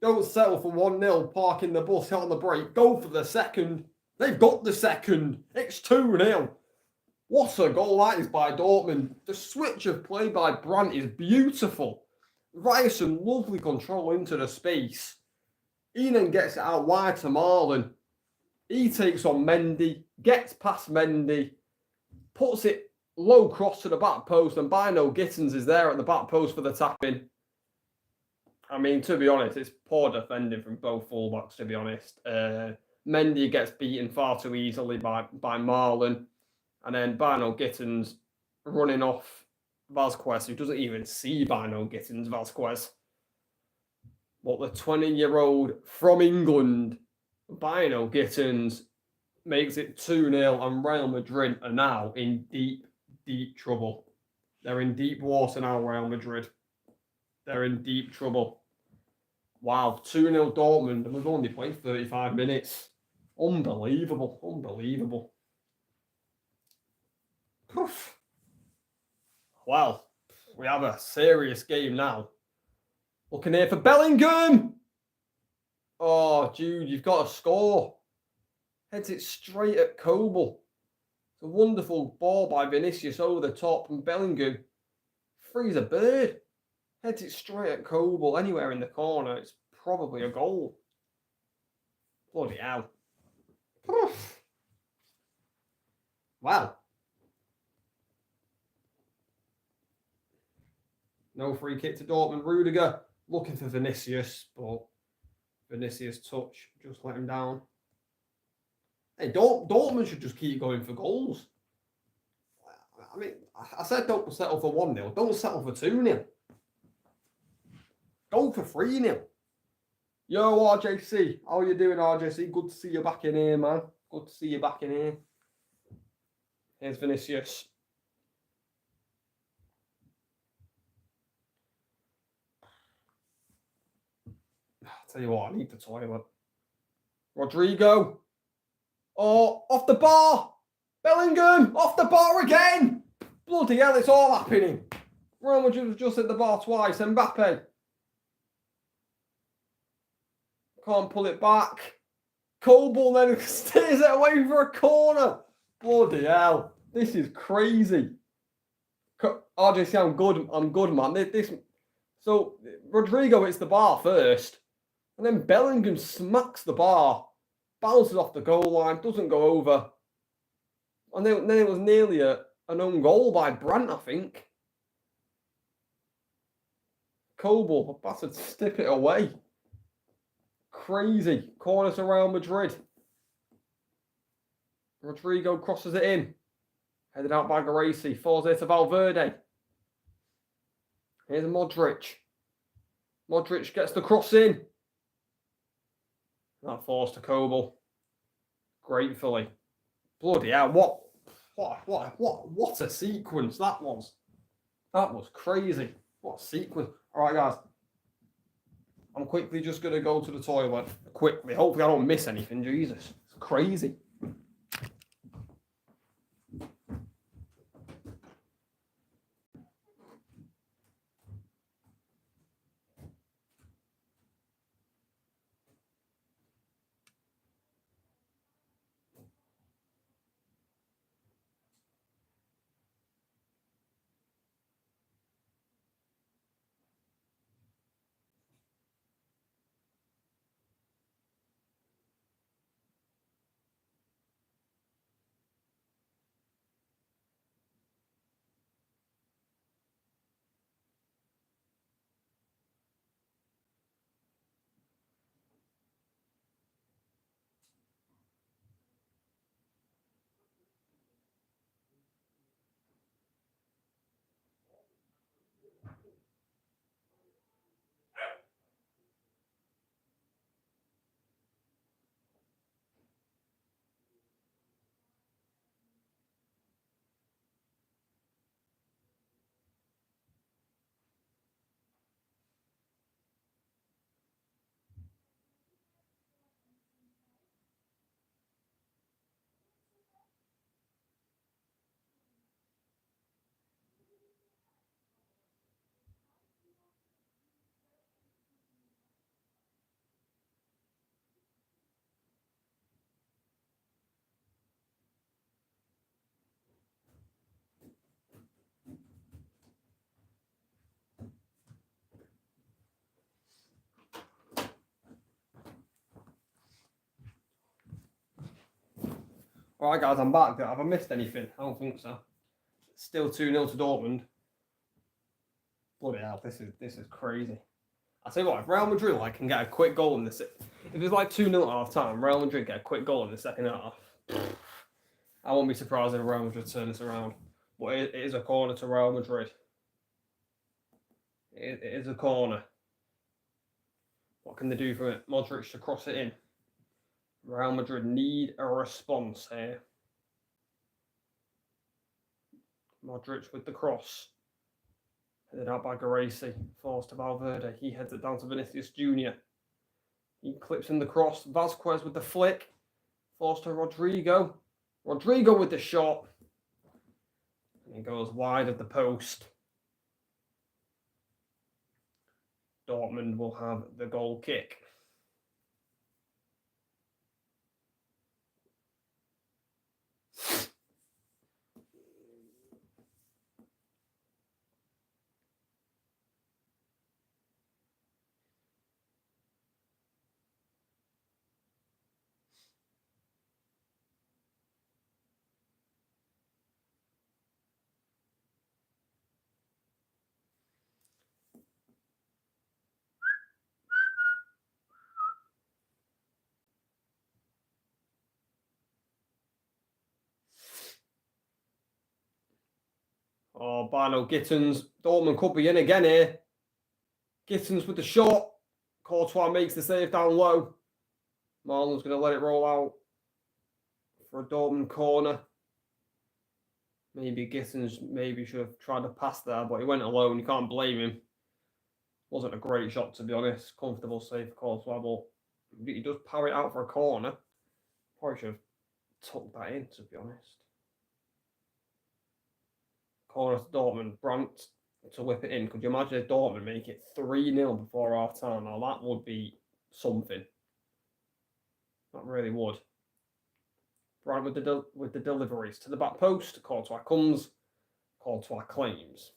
Don't settle for 1-0, parking the bus, hit on the brake, go for the second. They've got the second. It's 2-0. What a goal that is by Dortmund. The switch of play by Brandt is beautiful. Ryerson, lovely control into the space. He then gets it out wide to Marlin. He takes on Mendy, gets past Mendy, puts it low cross to the back post, and Bino Gittins is there at the back post for the tap-in. I mean, to be honest, it's poor defending from both fullbacks, to be honest. Mendy gets beaten far too easily by Marlin. And then Bino Gittins running off Vasquez, who doesn't even see Bino Gittins, Vasquez. But the 20-year-old from England, Bino Gittins, makes it 2-0, and Real Madrid are now in deep, deep trouble. They're in deep water now, Real Madrid. They're in deep trouble. Wow, 2-0 Dortmund, and we've only played 35 minutes. Unbelievable, unbelievable. Oof. Well, we have a serious game now. Looking here for Bellingham. Oh, Jude, you've got to score. Heads it straight at Kobel. It's a wonderful ball by Vinicius over the top, and Bellingham frees a bird. Heads it straight at Kobel. Anywhere in the corner, it's probably a goal. Bloody hell. Oof. Wow. No free kick to Dortmund. Rudiger looking for Vinicius, but Vinicius' touch just let him down. Hey, Dortmund should just keep going for goals. I mean, I said don't settle for 1-0. Don't settle for 2-0. Go for 3-0. Yo, RJC. How are you doing, RJC? Good to see you back in here, man. Good to see you back in here. Here's Vinicius. I'll tell you what, I need the toilet. Rodrigo. Oh, off the bar. Bellingham, off the bar again. Bloody hell, it's all happening. Real Madrid just hit the bar twice. Mbappe. Can't pull it back. Kobel then steers it away for a corner. Bloody hell. This is crazy. RJC, I'm good, man. So, Rodrigo hits the bar first. And then Bellingham smacks the bar. Bounces off the goal line. Doesn't go over. And then it was nearly an own goal by Brandt, I think. Kobel about to stip it away. Crazy. Corner to Real Madrid. Rodrigo crosses it in. Headed out by Gracie. Falls there to Valverde. Here's Modric. Modric gets the cross in. That falls to Kobel. Gratefully. Bloody hell. What a sequence that was. That was crazy. What a sequence. All right, guys. I'm quickly just going to go to the toilet. Quickly. Hopefully I don't miss anything. Jesus. It's crazy. All right, guys, I'm back. Have I missed anything? I don't think so. Still 2-0 to Dortmund. Bloody hell, this is crazy. I tell you what, if Real Madrid can get a quick goal in this, if it's like 2-0 at half time, Real Madrid get a quick goal in the second half, I won't be surprised if Real Madrid turn this around. But it is a corner to Real Madrid. It is a corner. What can they do from it? Modric to cross it in. Real Madrid need a response here. Modric with the cross. Headed out by Geraci. Forced to Valverde. He heads it down to Vinicius Jr. He clips in the cross. Vasquez with the flick. Forced to Rodrigo. Rodrigo with the shot. And he goes wide of the post. Dortmund will have the goal kick. Oh, Bino Gittins. Dortmund could be in again here. Gittins with the shot. Courtois makes the save down low. Marlon's going to let it roll out for a Dortmund corner. Maybe Gittins should have tried to pass there, but he went alone. You can't blame him. Wasn't a great shot, to be honest. Comfortable save for Courtois, but he does power it out for a corner. Probably should have tucked that in, to be honest. Corner to Dortmund. Brandt to whip it in. Could you imagine if Dortmund make it 3-0 before half time? Now that would be something. That really would. Brandt with the deliveries to the back post. Courtois comes. Courtois claims.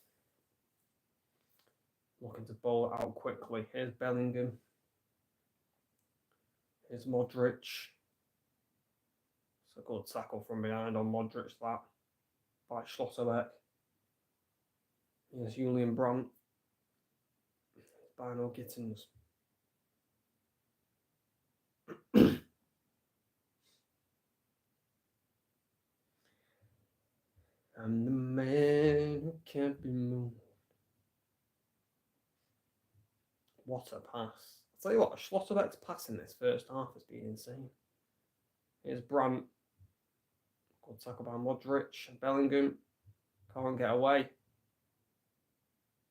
Looking to bowl it out quickly. Here's Bellingham. Here's Modric. It's a good tackle from behind on Modric, that by Schlotterbeck. Here's Julian Brandt. Bino Gittins. I'm the man who can't be moved. What a pass. I'll tell you what, Schlotterbeck's pass in this first half has been insane. Here's Brandt. Good tackle by Modric. Bellingham can't get away.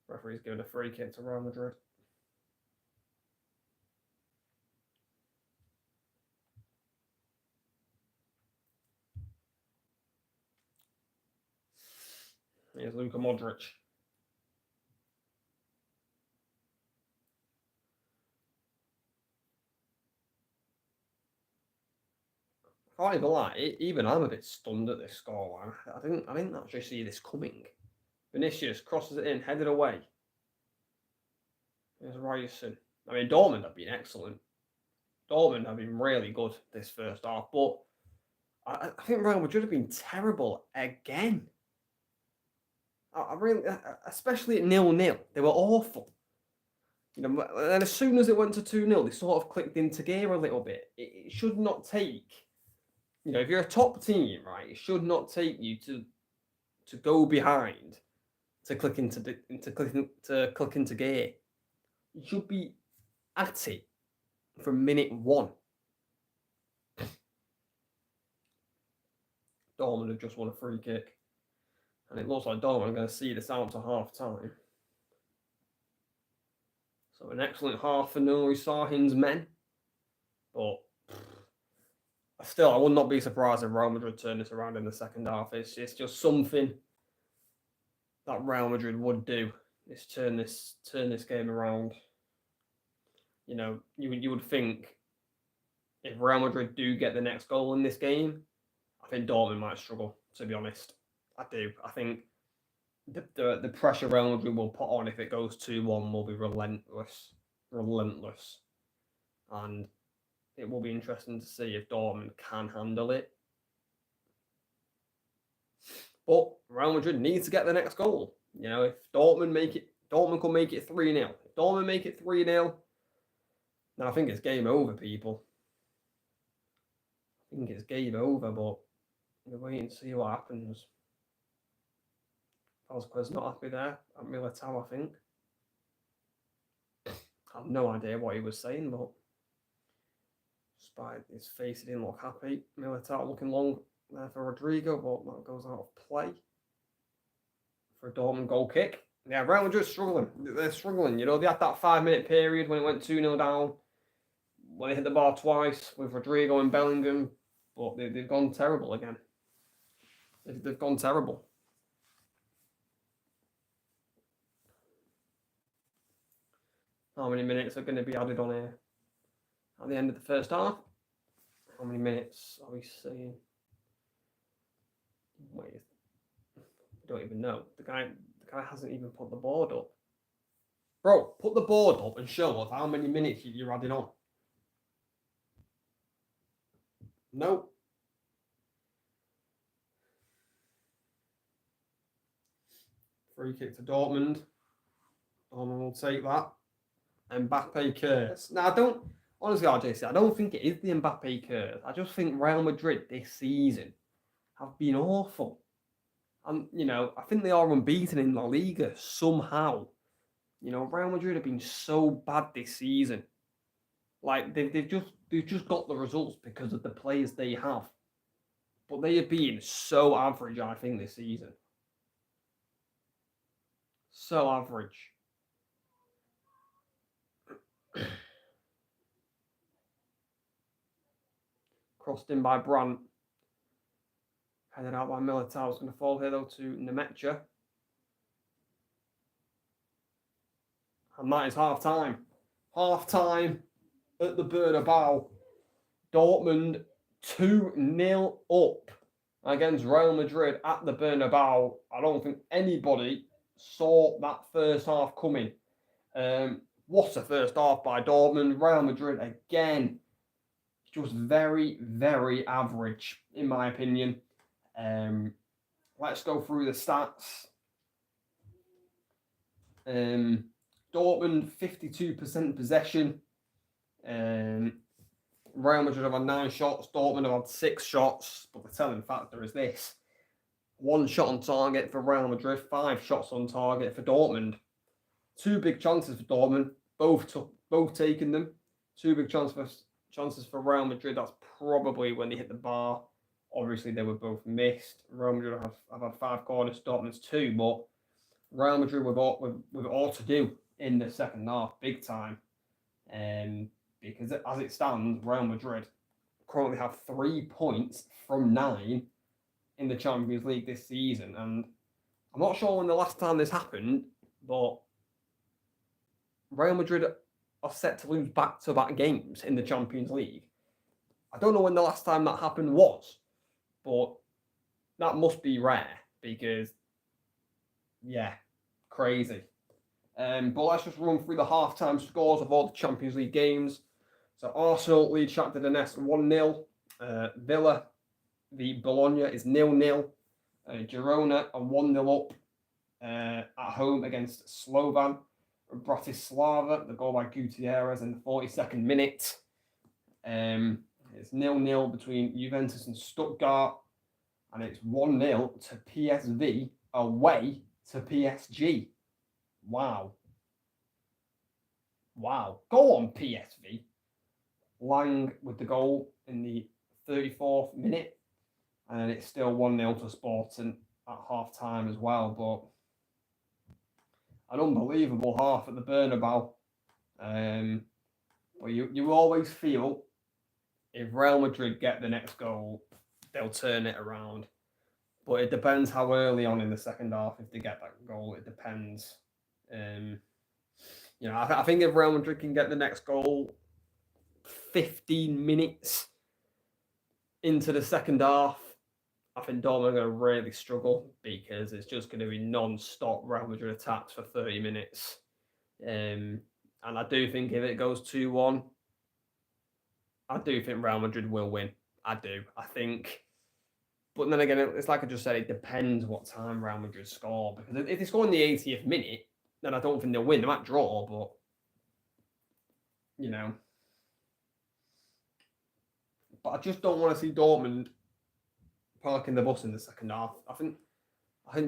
Referee's giving a free kick to Real Madrid. Here's Luka Modric. I can't even lie, even I'm a bit stunned at this scoreline. I didn't actually see this coming. Vinicius crosses it in, headed away. There's Ryerson. I mean, Dortmund have been excellent. Dortmund have been really good this first half, but I think Real Madrid have been terrible again. I really, especially at 0-0, they were awful. You know, and as soon as it went to 2-0, they sort of clicked into gear a little bit. It should not take, you know, if you're a top team, right, it should not take you to go behind to click into gear. You should be at it from minute 1. Dortmund have just won a free kick. And it looks like Dortmund are going to see this out to half time. So an excellent half for Nuri Sahin's men. But still, I would not be surprised if Real Madrid turn this around in the second half. It's just something that Real Madrid would do. Is turn this game around. You know, you would think if Real Madrid do get the next goal in this game, I think Dortmund might struggle, to be honest. I do. I think the pressure Real Madrid will put on if it goes 2-1 will be relentless. And it will be interesting to see if Dortmund can handle it. But Real Madrid needs to get the next goal. You know, if Dortmund can make it 3-0. If Dortmund make it 3-0, then I think it's game over, people. I think it's game over, but we'll wait and see what happens. Vasquez not happy there at Militao, I think. I have no idea what he was saying, but despite his face, he didn't look happy. Militao looking long there for Rodrigo, but that goes out of play for a Dortmund goal kick. Yeah, Real Madrid struggling. They're struggling. You know, they had that 5-minute period when it went 2-0 down, when they hit the bar twice with Rodrigo and Bellingham, but they've gone terrible again. They've gone terrible. How many minutes are going to be added on here at the end of the first half? How many minutes are we saying? Wait, I don't even know. The guy hasn't even put the board up. Bro, put the board up and show us how many minutes you're adding on. No. Free kick to Dortmund. Dortmund will take that. Mbappe curse. Now, I don't think it is the Mbappe curse. I just think Real Madrid this season have been awful. And, you know, I think they are unbeaten in La Liga somehow. You know, Real Madrid have been so bad this season. Like, they've just got the results because of the players they have. But they have been so average, I think, this season. So average. Crossed in by Brandt. Headed out by Militao. It's going to fall here, though, to Nemetja. And that is half-time. Half-time at the Bernabeu. Dortmund 2-0 up against Real Madrid at the Bernabeu. I don't think anybody saw that first half coming. What a first half by Dortmund. Real Madrid, again, just very, very average, in my opinion. Let's go through the stats. Dortmund, 52% possession. Real Madrid have had 9 shots. Dortmund have had 6 shots. But the telling factor is this. 1 shot on target for Real Madrid. 5 shots on target for Dortmund. 2 big chances for Dortmund. Both taking them. 2 big chances for Real Madrid. That's probably when they hit the bar. Obviously, they were both missed. Real Madrid have had 5 corners. Dortmund's 2. But Real Madrid with all to do in the second half, big time. Because as it stands, Real Madrid currently have 3 points from 9 in the Champions League this season. And I'm not sure when the last time this happened, but Real Madrid are set to lose back-to-back games in the Champions League. I don't know when the last time that happened was, but that must be rare because, yeah, crazy. But let's just run through the half-time scores of all the Champions League games. So Arsenal lead Shakhtar Donetsk 1-0. Villa v Bologna is 0-0. Girona are 1-0 up at home against Slovan. Bratislava, the goal by Gutierrez in the 42nd minute. It's 0-0 between Juventus and Stuttgart. And it's 1-0 to PSV away to PSG. Wow. Go on, PSV. Lang with the goal in the 34th minute. And then it's still 1-0 to Sporting at half-time as well. But an unbelievable half at the Bernabeu. But you always feel if Real Madrid get the next goal, they'll turn it around. But it depends how early on in the second half if they get that goal. It depends. You know, I think if Real Madrid can get the next goal 15 minutes into the second half, I think Dortmund are going to really struggle because it's just going to be non-stop Real Madrid attacks for 30 minutes. And I do think if it goes 2-1, I do think Real Madrid will win. I do. I think But then again, it's like I just said, it depends what time Real Madrid score. Because if they score in the 80th minute, then I don't think they'll win. They might draw, but you know. But I just don't want to see Dortmund parking the bus in the second half. I think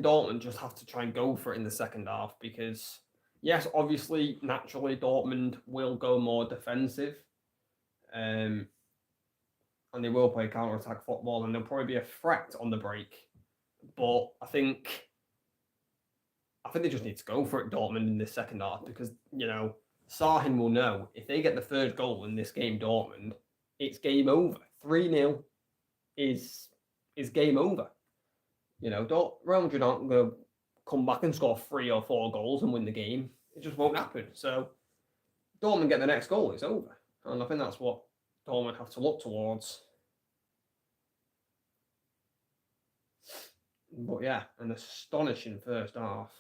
Dortmund just have to try and go for it in the second half because, yes, obviously, naturally, Dortmund will go more defensive. And they will play counter-attack football and they'll probably be a threat on the break. But I think they just need to go for it, Dortmund, in this second half because, you know, Sahin will know if they get the third goal in this game, Dortmund, it's game over. 3-0 is game over. You know, Real Madrid aren't going to come back and score 3 or 4 goals and win the game. It just won't happen. So Dortmund get the next goal, it's over. And I think that's what Dortmund have to look towards. But yeah, an astonishing first half.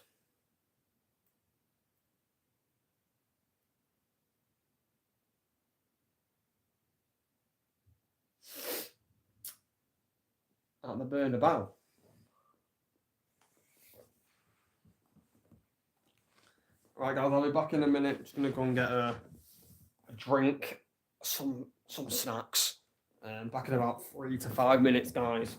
At the Bernabeu. Right, guys, I'll be back in a minute. Just gonna go and get a drink, some snacks. Back in about 3 to 5 minutes, guys.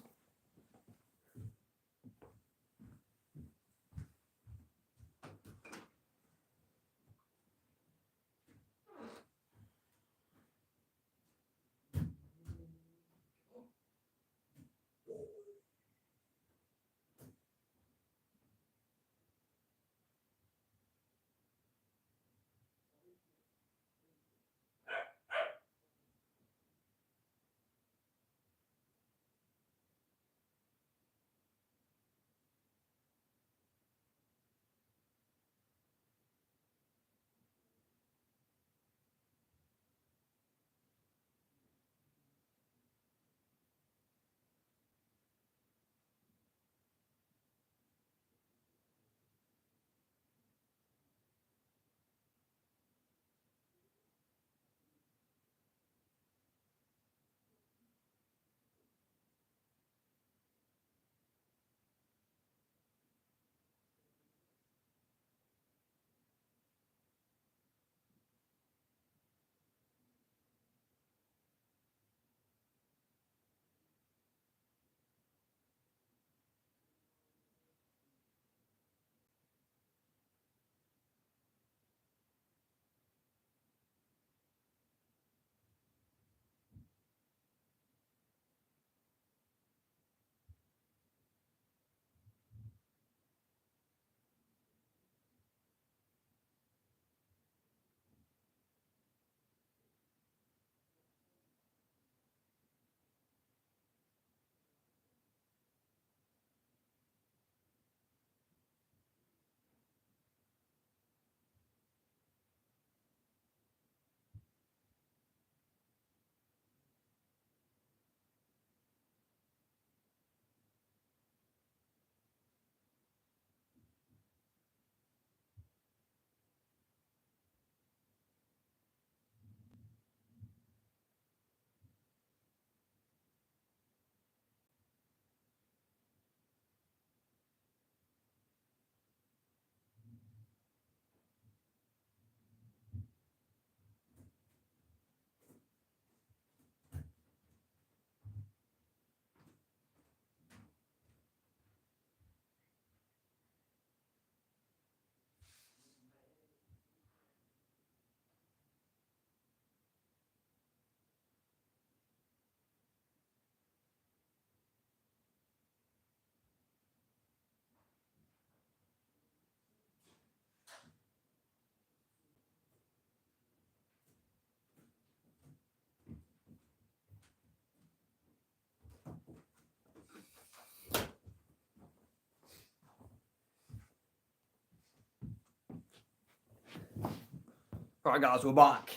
Right, guys, we're back.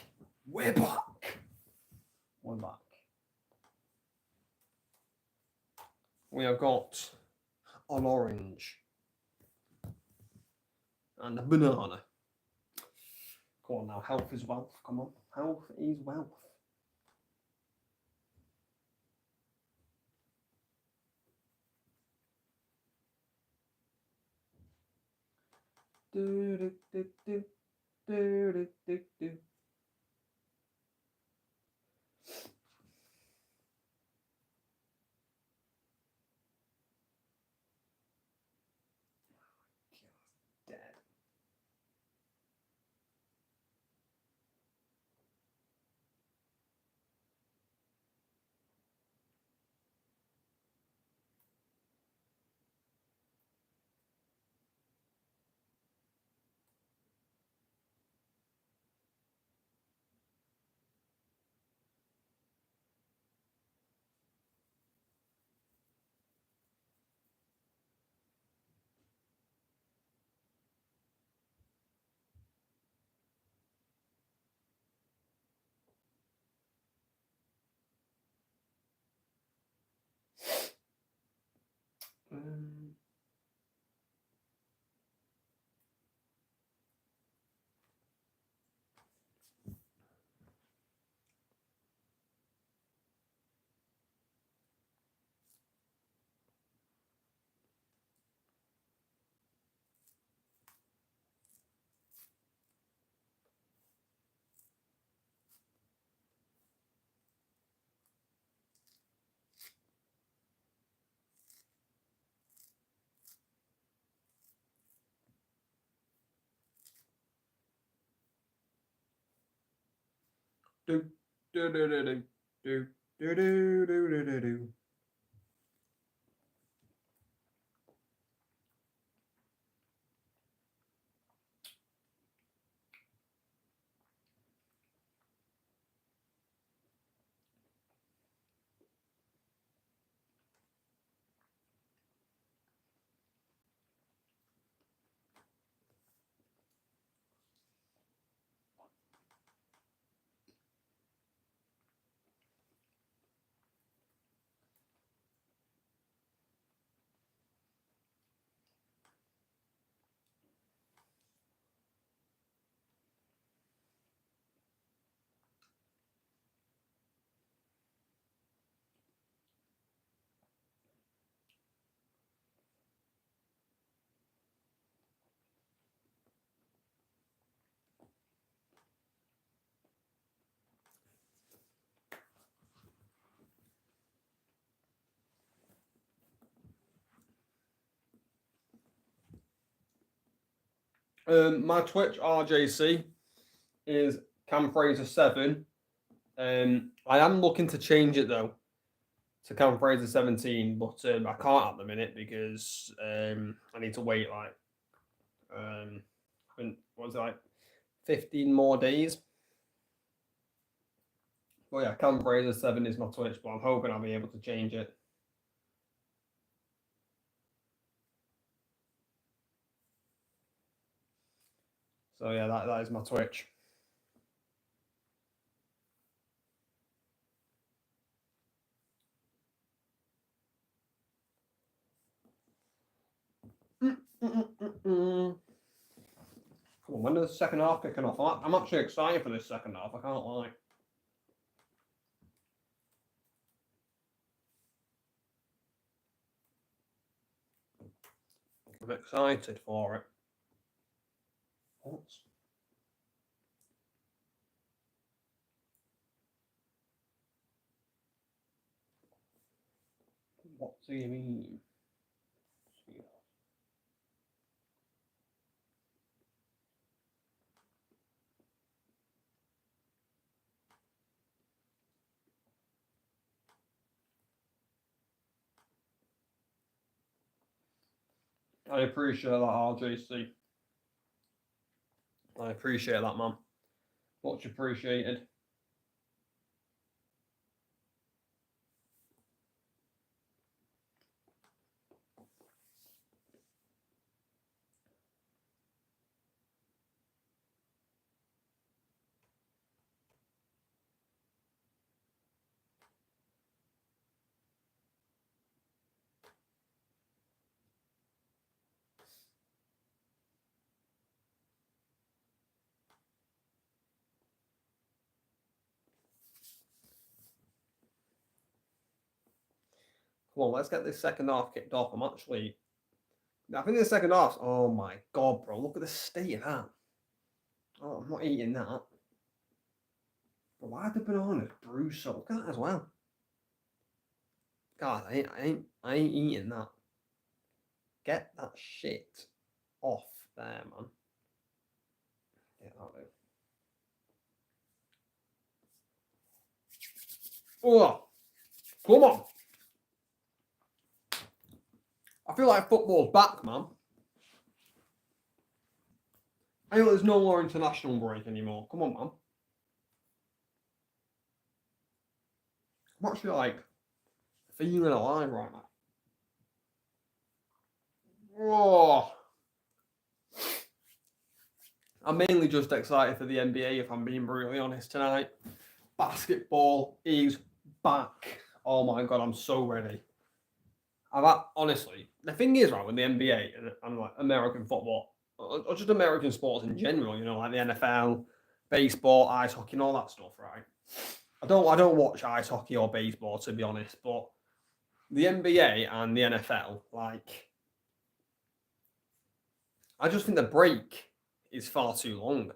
We're back. We have got an orange and a banana. Come on now, health is wealth. Come on, health is wealth. Do, do, do, do, do, do, do, do. Dead. Um, do, do, do, do, do, do, do, do, do, do, do. My Twitch RJC is CamFraser7. I am looking to change it though to CamFraser17, but I can't at the minute because I need to wait like what was it, like 15 more days. Well, yeah, CamFraser7 is my Twitch, but I'm hoping I'll be able to change it. So yeah, that is my Twitch. Come on, when is the second half kicking off? I'm actually excited for this second half, I can't lie. I'm excited for it. What do you mean? I appreciate that, RJC. I appreciate that, man. Much appreciated. Come on, let's get this second half kicked off. I'm actually I think the second half. Oh my god, bro! Look at the state of that. Oh, I'm not eating that. But why are the bananas bruised so? Look at that as well. God, I ain't eating that. Get that shit off there, man. Yeah, that'll do. Oh, come on. I feel like football's back, man. I know there's no more international break anymore. Come on, man. I'm actually like feeling alive right now. Oh. I'm mainly just excited for the NBA, if I'm being brutally honest tonight. Basketball is back. Oh my god, I'm so ready. Honestly, the thing is, right, with the NBA and like American football, or just American sports in general, you know, like the NFL, baseball, ice hockey, and all that stuff, right? I don't watch ice hockey or baseball, to be honest, but the NBA and the NFL, like, I just think the break is far too long.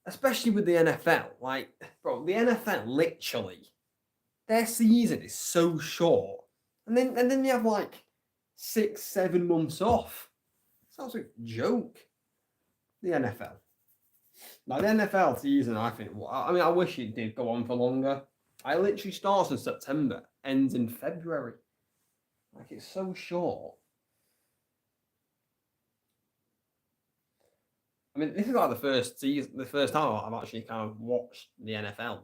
Especially with the NFL. Like, bro, the NFL literally, their season is so short. And then you have like 6-7 months off. Sounds like a joke. The NFL. Now the NFL season, I think, I mean, I wish it did go on for longer. I literally starts in September, ends in February. Like, it's so short. I mean, this is like the first season, the first time I've actually kind of watched the NFL.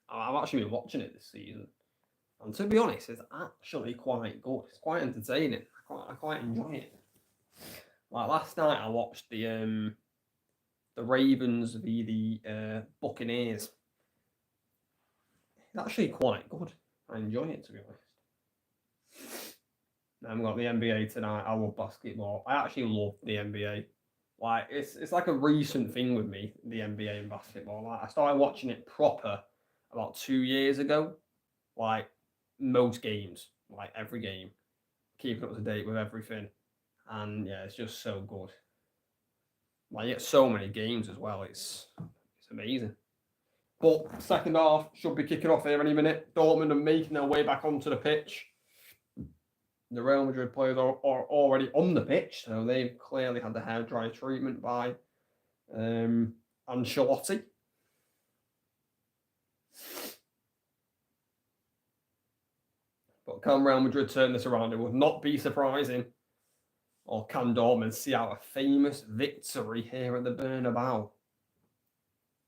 I've actually been watching it this season, and to be honest, it's actually quite good. It's quite entertaining. I quite enjoy it. Like last night, I watched the Ravens v the Buccaneers. It's actually quite good. I enjoy it, to be honest. I've got the NBA tonight. I love basketball. I actually love the NBA. Like it's like a recent thing with me, the NBA and basketball. Like I started watching it proper about 2 years ago. Like most games, like every game, keeping up to date with everything, and yeah, it's just so good. Like you get so many games as well. It's amazing. But second half should be kicking off here any minute. Dortmund are making their way back onto the pitch. The Real Madrid players are already on the pitch, so they've clearly had the hair dry treatment by Ancelotti. But can Real Madrid turn this around? It would not be surprising. Or can Dortmund see out a famous victory here at the Bernabeu?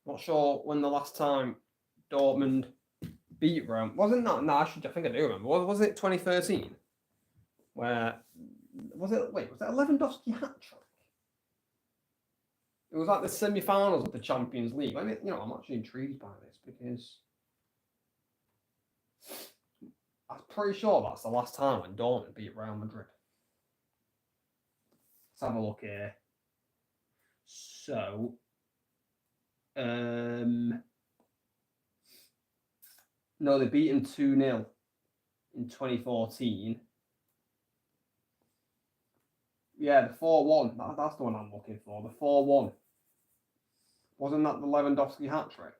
Not sure when the last time Dortmund beat Rome. Wasn't that? No, I think I do remember. Was it 2013? Where was it? Wait, was that a Lewandowski hat trick? It was like the semi-finals of the Champions League. I mean, you know, I'm actually intrigued by this because I'm pretty sure that's the last time when Dortmund beat Real Madrid. Let's have a look here. So, no, they beat him 2-0 in 2014. Yeah, the 4-1. That's the one I'm looking for. The 4-1. Wasn't that the Lewandowski hat trick?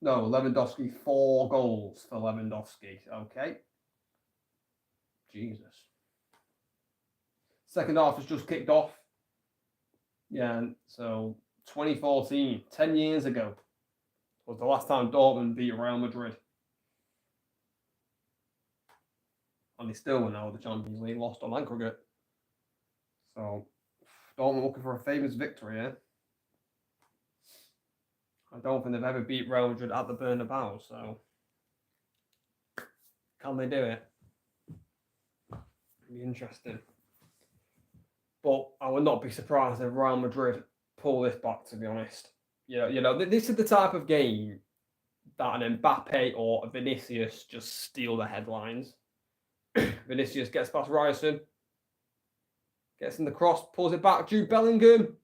No, Lewandowski, 4 goals for Lewandowski. Okay. Jesus. Second half has just kicked off. Yeah, so 2014, 10 years ago, was the last time Dortmund beat Real Madrid. And they still went out of the Champions League, lost on aggregate. So, Dortmund looking for a famous victory here. I don't think they've ever beat Real Madrid at the Bernabeu, so can they do it? It'd be interesting. But I would not be surprised if Real Madrid pull this back, to be honest. You know, this is the type of game that an Mbappe or a Vinicius just steal the headlines. Vinicius gets past Ryerson, gets in the cross, pulls it back. Jude Bellingham.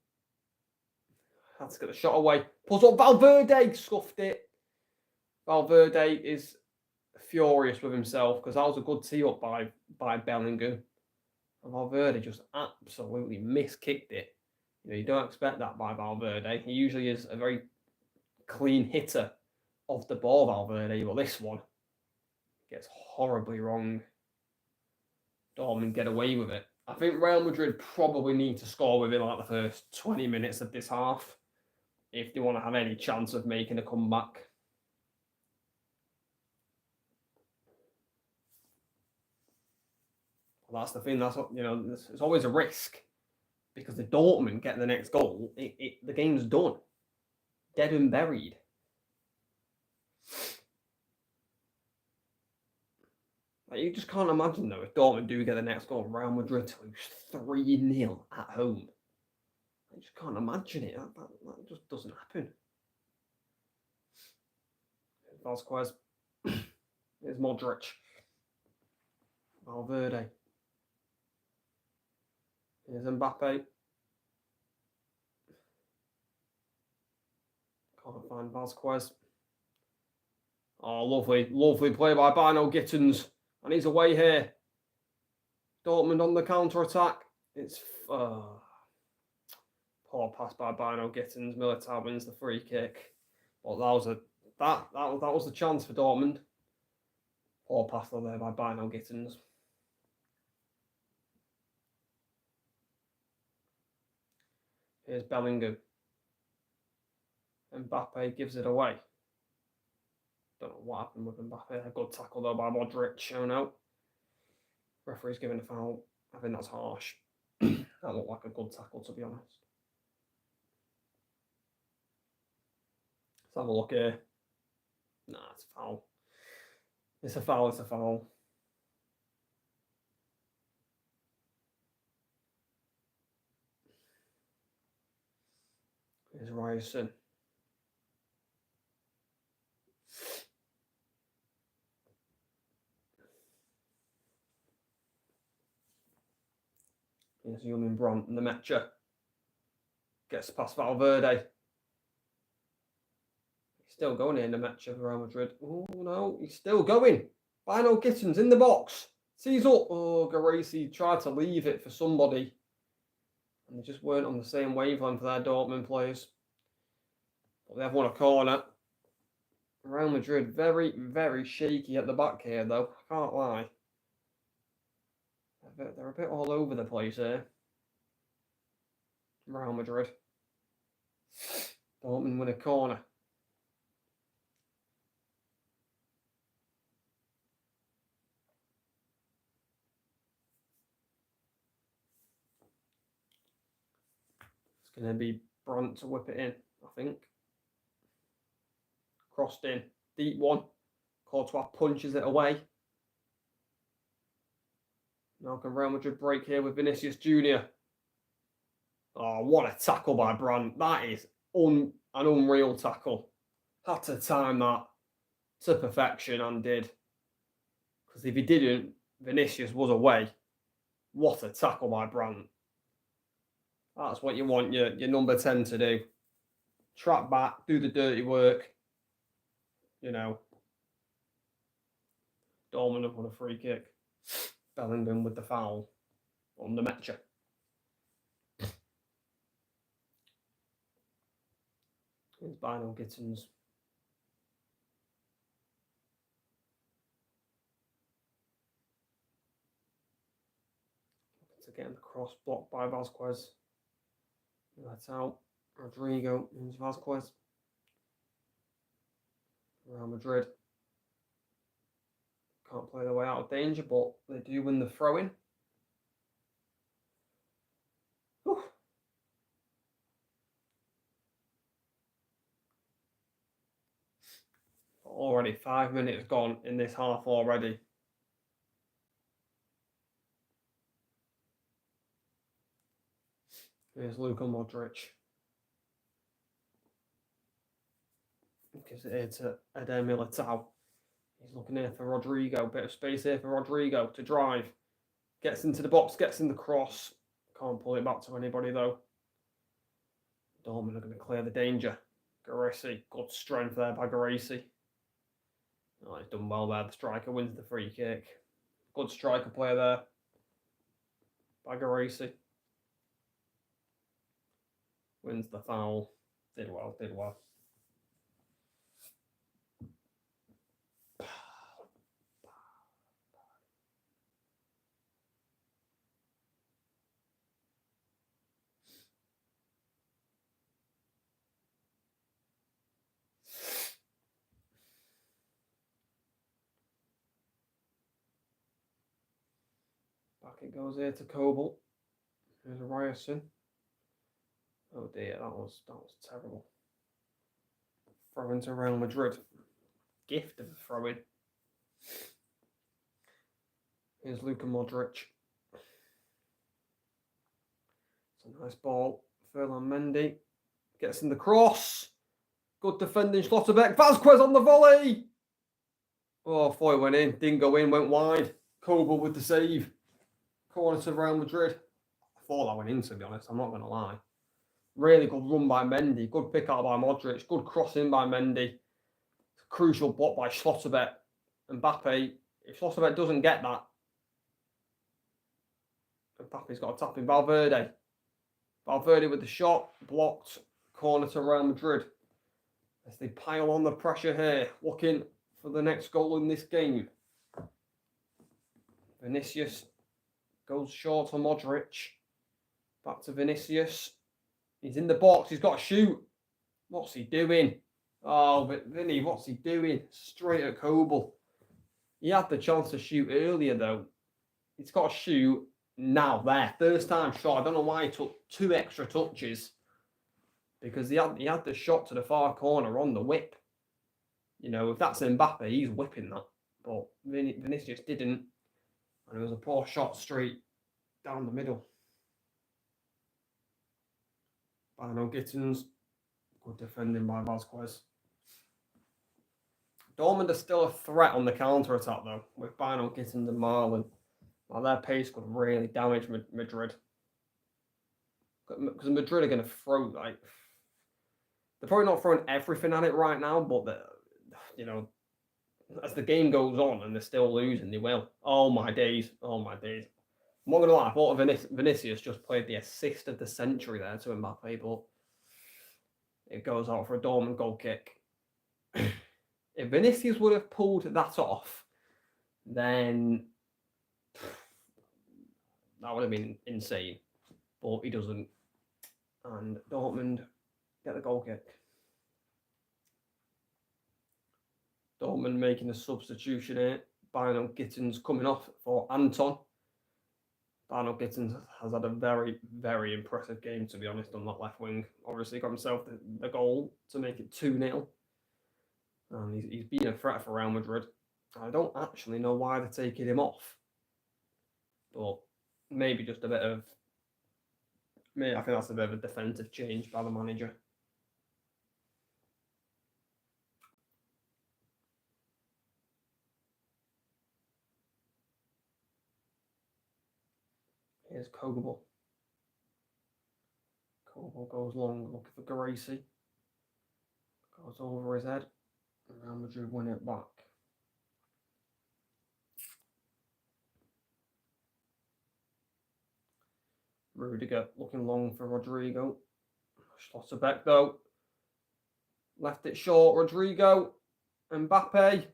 Has to get the shot away. Pulls up Valverde, scuffed it. Valverde is furious with himself because that was a good tee up by Bellingham. And Valverde just absolutely miskicked it. You know, you don't expect that by Valverde. He usually is a very clean hitter of the ball, Valverde, but this one gets horribly wrong. Dortmund get away with it. I think Real Madrid probably need to score within like the first 20 minutes of this half if they want to have any chance of making a comeback. Well, that's the thing. That's what, you know, it's always a risk because if Dortmund get the next goal, the game's done, dead and buried. Like, you just can't imagine though if Dortmund do get the next goal, Real Madrid to lose 3-0 at home. I just can't imagine it. That just doesn't happen. Vasquez. Here's Modric. Valverde. Here's Mbappe. Can't find Vasquez. Oh, lovely, lovely play by Bino Gittins. And he's away here. Dortmund on the counter-attack. It's poor pass by Bino Gittins. Militao wins the free kick. But that was the chance for Dortmund. Poor pass there by Bino Gittins. Here's Bellingham. Mbappe gives it away. Don't know what happened with Mbappe. A good tackle though by Modric. Oh no. Referee's giving a foul. I think that's harsh. That looked like a good tackle, to be honest. Let's have a look here. Nah, it's a foul. It's a foul, it's a foul. Here's Ryerson. Here's Julian Brandt and the Mecha. Gets past Valverde. He's still going in the Mecha for Real Madrid. Oh no, he's still going. Bino Gittins in the box. Sees up. Oh, Geraci tried to leave it for somebody. And they just weren't on the same wavelength for their Dortmund players. But they've won a corner. Real Madrid very, very shaky at the back here, though. I can't lie. They're a bit all over the place here. Real Madrid. Dortmund win a corner. It's going to be Brandt to whip it in, I think. Crossed in. Deep one. Courtois punches it away. Now can Real Madrid break here with Vinicius Jr. Oh, what a tackle by Brandt. That is an unreal tackle. Had to time that to perfection and did. Because if he didn't, Vinicius was away. What a tackle by Brandt. That's what you want your number 10 to do. Trap back, do the dirty work. You know. Dortmund have won a free kick. Bellingham with the foul on the Mecha. Here's Bino Gittins. To get in the cross, blocked by Vasquez. That's out. Rodrigo and Vasquez. Real Madrid can't play their way out of danger, but they do win the throw-in. Already 5 minutes gone in this half already. Here's Luka Modric. Gives it here to Eder Militao. He's looking here for Rodrigo. Bit of space here for Rodrigo to drive. Gets into the box, gets in the cross. Can't pull it back to anybody though. Dortmund are going to clear the danger. Geraci, good strength there by Geraci. Oh, he's done well there. The striker wins the free kick. Good striker player there. Bagarasi wins the foul. Did well, did well. Back it goes here to Coble. There's a Ryerson. Oh dear, that was terrible. Throw into Real Madrid. Gift of a throw in. Here's Luka Modric. It's a nice ball. Ferland Mendy gets in the cross. Good defending, Schlotterbeck. Vasquez on the volley. Oh, thought it went in. Didn't go in, went wide. Coble with the save. Corner to Real Madrid. I thought that went in, to be honest. I'm not going to lie. Really good run by Mendy. Good pick out by Modric. Good crossing by Mendy. Crucial block by Schlotterbeck. Mbappe. If Schlotterbeck doesn't get that, Mbappe's got a tap in. Valverde. Valverde with the shot. Blocked. Corner to Real Madrid. As they pile on the pressure here. Looking for the next goal in this game. Vinicius goes short on Modric. Back to Vinicius. He's in the box. He's got to shoot. What's he doing? Oh, but Vinny, what's he doing? Straight at Coble. He had the chance to shoot earlier, though. He's got to shoot now, there. First time shot. I don't know why he took 2 extra touches. Because he had the shot to the far corner on the whip. You know, if that's Mbappe, he's whipping that. But Vinicius didn't. And it was a poor shot straight down the middle. Bino Gittins. Good defending by Vasquez. Dortmund are still a threat on the counter-attack, though, with Bino Gittins and Marlon. Well, their pace could really damage Madrid. Because Madrid are going to throw, like... They're probably not throwing everything at it right now, but, you know, as the game goes on and they're still losing, they will. Oh, my days. Oh, my days. I'm not going to lie, I thought Vinicius just played the assist of the century there to Mbappe, but it goes out for a Dortmund goal kick. If Vinicius would have pulled that off, then that would have been insane. But he doesn't. And Dortmund get the goal kick. Dortmund making a substitution here. Bino Gittins coming off for Anton. Bino Gittins has had a very, very impressive game, to be honest, on that left wing. Obviously got himself the goal to make it 2-0. And he's been a threat for Real Madrid. I don't actually know why they're taking him off. But maybe just a bit of... I think that's a bit of a defensive change by the manager. Here's Coble. Coble goes long, looking for Gracie. Goes over his head. Real Madrid win it back. Rudiger looking long for Rodrigo. Schlotterbeck though. Left it short. Rodrigo. Mbappe.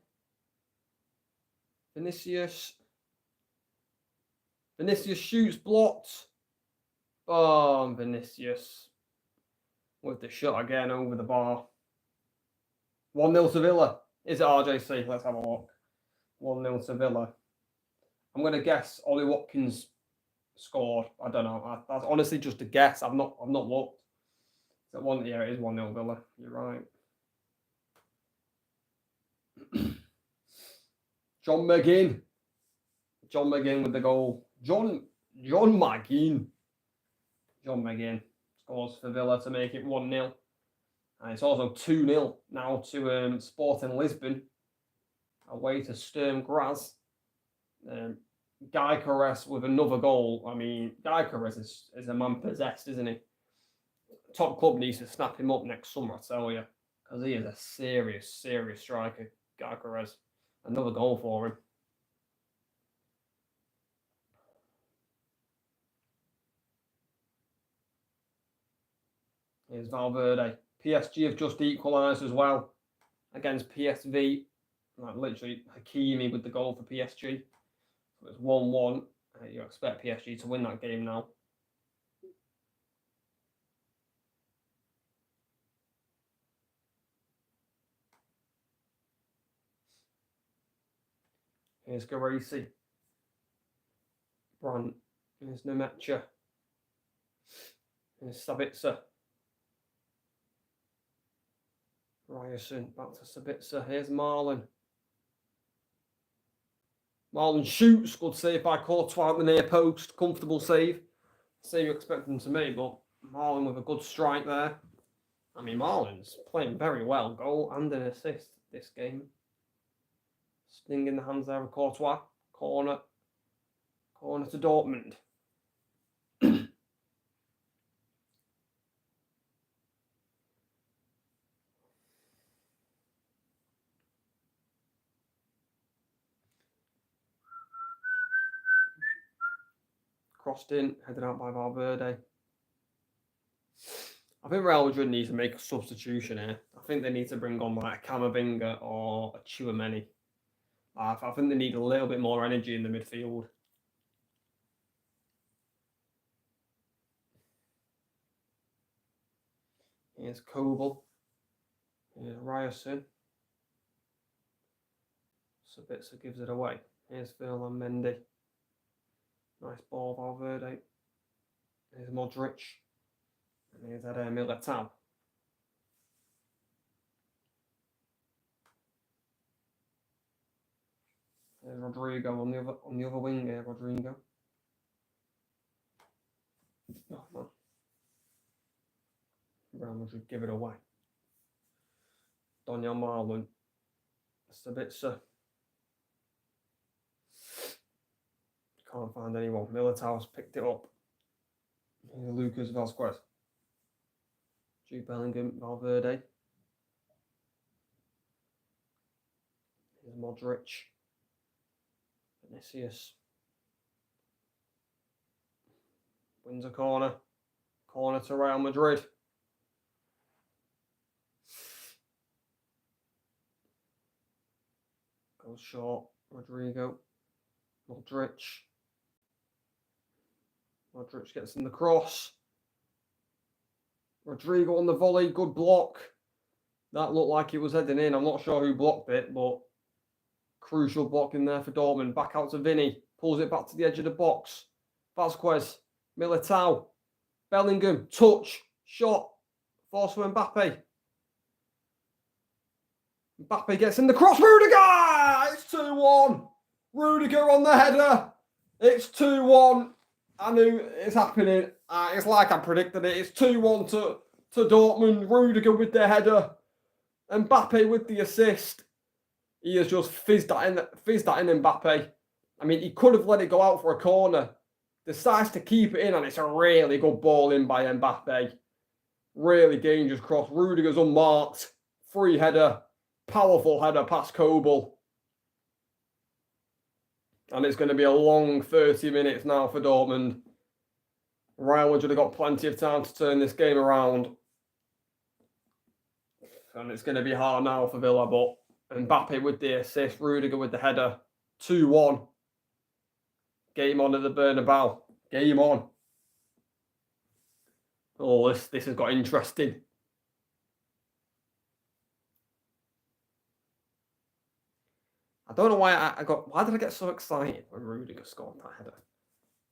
Vinicius. Vinicius shoots, blocked. Oh, Vinicius. With the shot again over the bar. 1-0 to Villa. Is it RJC? Let's have a look. 1-0 to Villa. I'm going to guess Ollie Watkins scored. I don't know. That's honestly just a guess. I've not looked. Is it one? Yeah, it is 1-0 Villa. You're right. John McGinn. John McGinn with the goal. John McGinn. John McGinn scores for Villa to make it 1-0. And it's also 2-0 now to Sporting Lisbon. Away to Sturm Graz. Gyökeres with another goal. I mean, Gyökeres is a man possessed, isn't he? Top club needs to snap him up next summer, I tell you. Because he is a serious, serious striker, Gyökeres. Another goal for him. Here's Valverde. PSG have just equalised as well against PSV. Like literally Hakimi with the goal for PSG. So it's 1-1. You expect PSG to win that game now. Here's Garisi. Brandt. Here's Nemecha. Here's Sabitzer. Ryerson. Back to Sabitzer. Here's Marlon. Marlon shoots. Good save by Courtois at the near post. Comfortable save. Save you expect him to make, but Marlon with a good strike there. I mean, Marlon's playing very well. Goal and an assist this game. Sting in the hands there of Courtois. Corner to Dortmund. Crossed in, headed out by Valverde. I think Real Madrid needs to make a substitution here. I think they need to bring on like a Camavinga or a Tchouaméni. I think they need a little bit more energy in the midfield. Here's Koval. Here's Ryerson. Sabitzer gives it away. Here's Ferland Mendy. Nice ball, Valverde. Here's Modric. And here's Eder Militao. There's Rodrigo on the other wing here, Rodrigo. Oh man. Real Madrid give it away. Daniel Marlon. Sabitzer. Can't find anyone. Militao's picked it up. Here's Lucas Vazquez. Jude Bellingham, Valverde. Here's Modric. Vinicius. Wins a corner. Corner to Real Madrid. Goes short. Rodrigo. Modric. Modric gets in the cross. Rodrigo on the volley. Good block. That looked like it was heading in. I'm not sure who blocked it, but crucial block in there for Dortmund. Back out to Vinny. Pulls it back to the edge of the box. Vazquez. Militao. Bellingham. Touch. Shot. Force for Mbappe. Mbappe gets in the cross. Rudiger! It's 2-1. Rudiger on the header. It's 2-1. I knew it's happening. It's like I predicted it. It's 2-1 to Dortmund. Rudiger with the header. Mbappe with the assist. He has just fizzed that in Mbappe. I mean, he could have let it go out for a corner. Decides to keep it in, and it's a really good ball in by Mbappe. Really dangerous cross. Rudiger's unmarked. Free header. Powerful header past Koval. And it's going to be a long 30 minutes now for Dortmund. Real Madrid have got plenty of time to turn this game around. And it's going to be hard now for Villa, but Mbappe with the assist, Rudiger with the header. 2-1. Game on at the Bernabeu. Game on. Oh, this has got interesting. I don't know why why did I get so excited when Rudiger scored that header?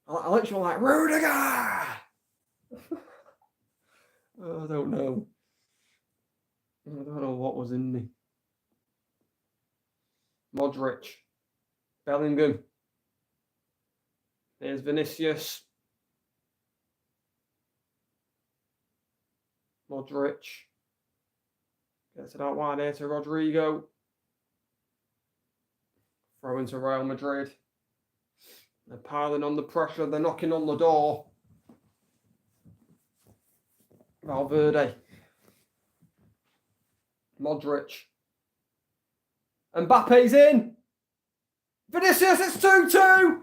I literally like, Rudiger! I don't know. I don't know what was in me. Modric. Bellingham. There's Vinicius. Modric. Gets it out wide here to Rodrigo. Throw into Real Madrid. They're piling on the pressure. They're knocking on the door. Valverde. Modric. Mbappe's in. Vinicius, it's 2-2!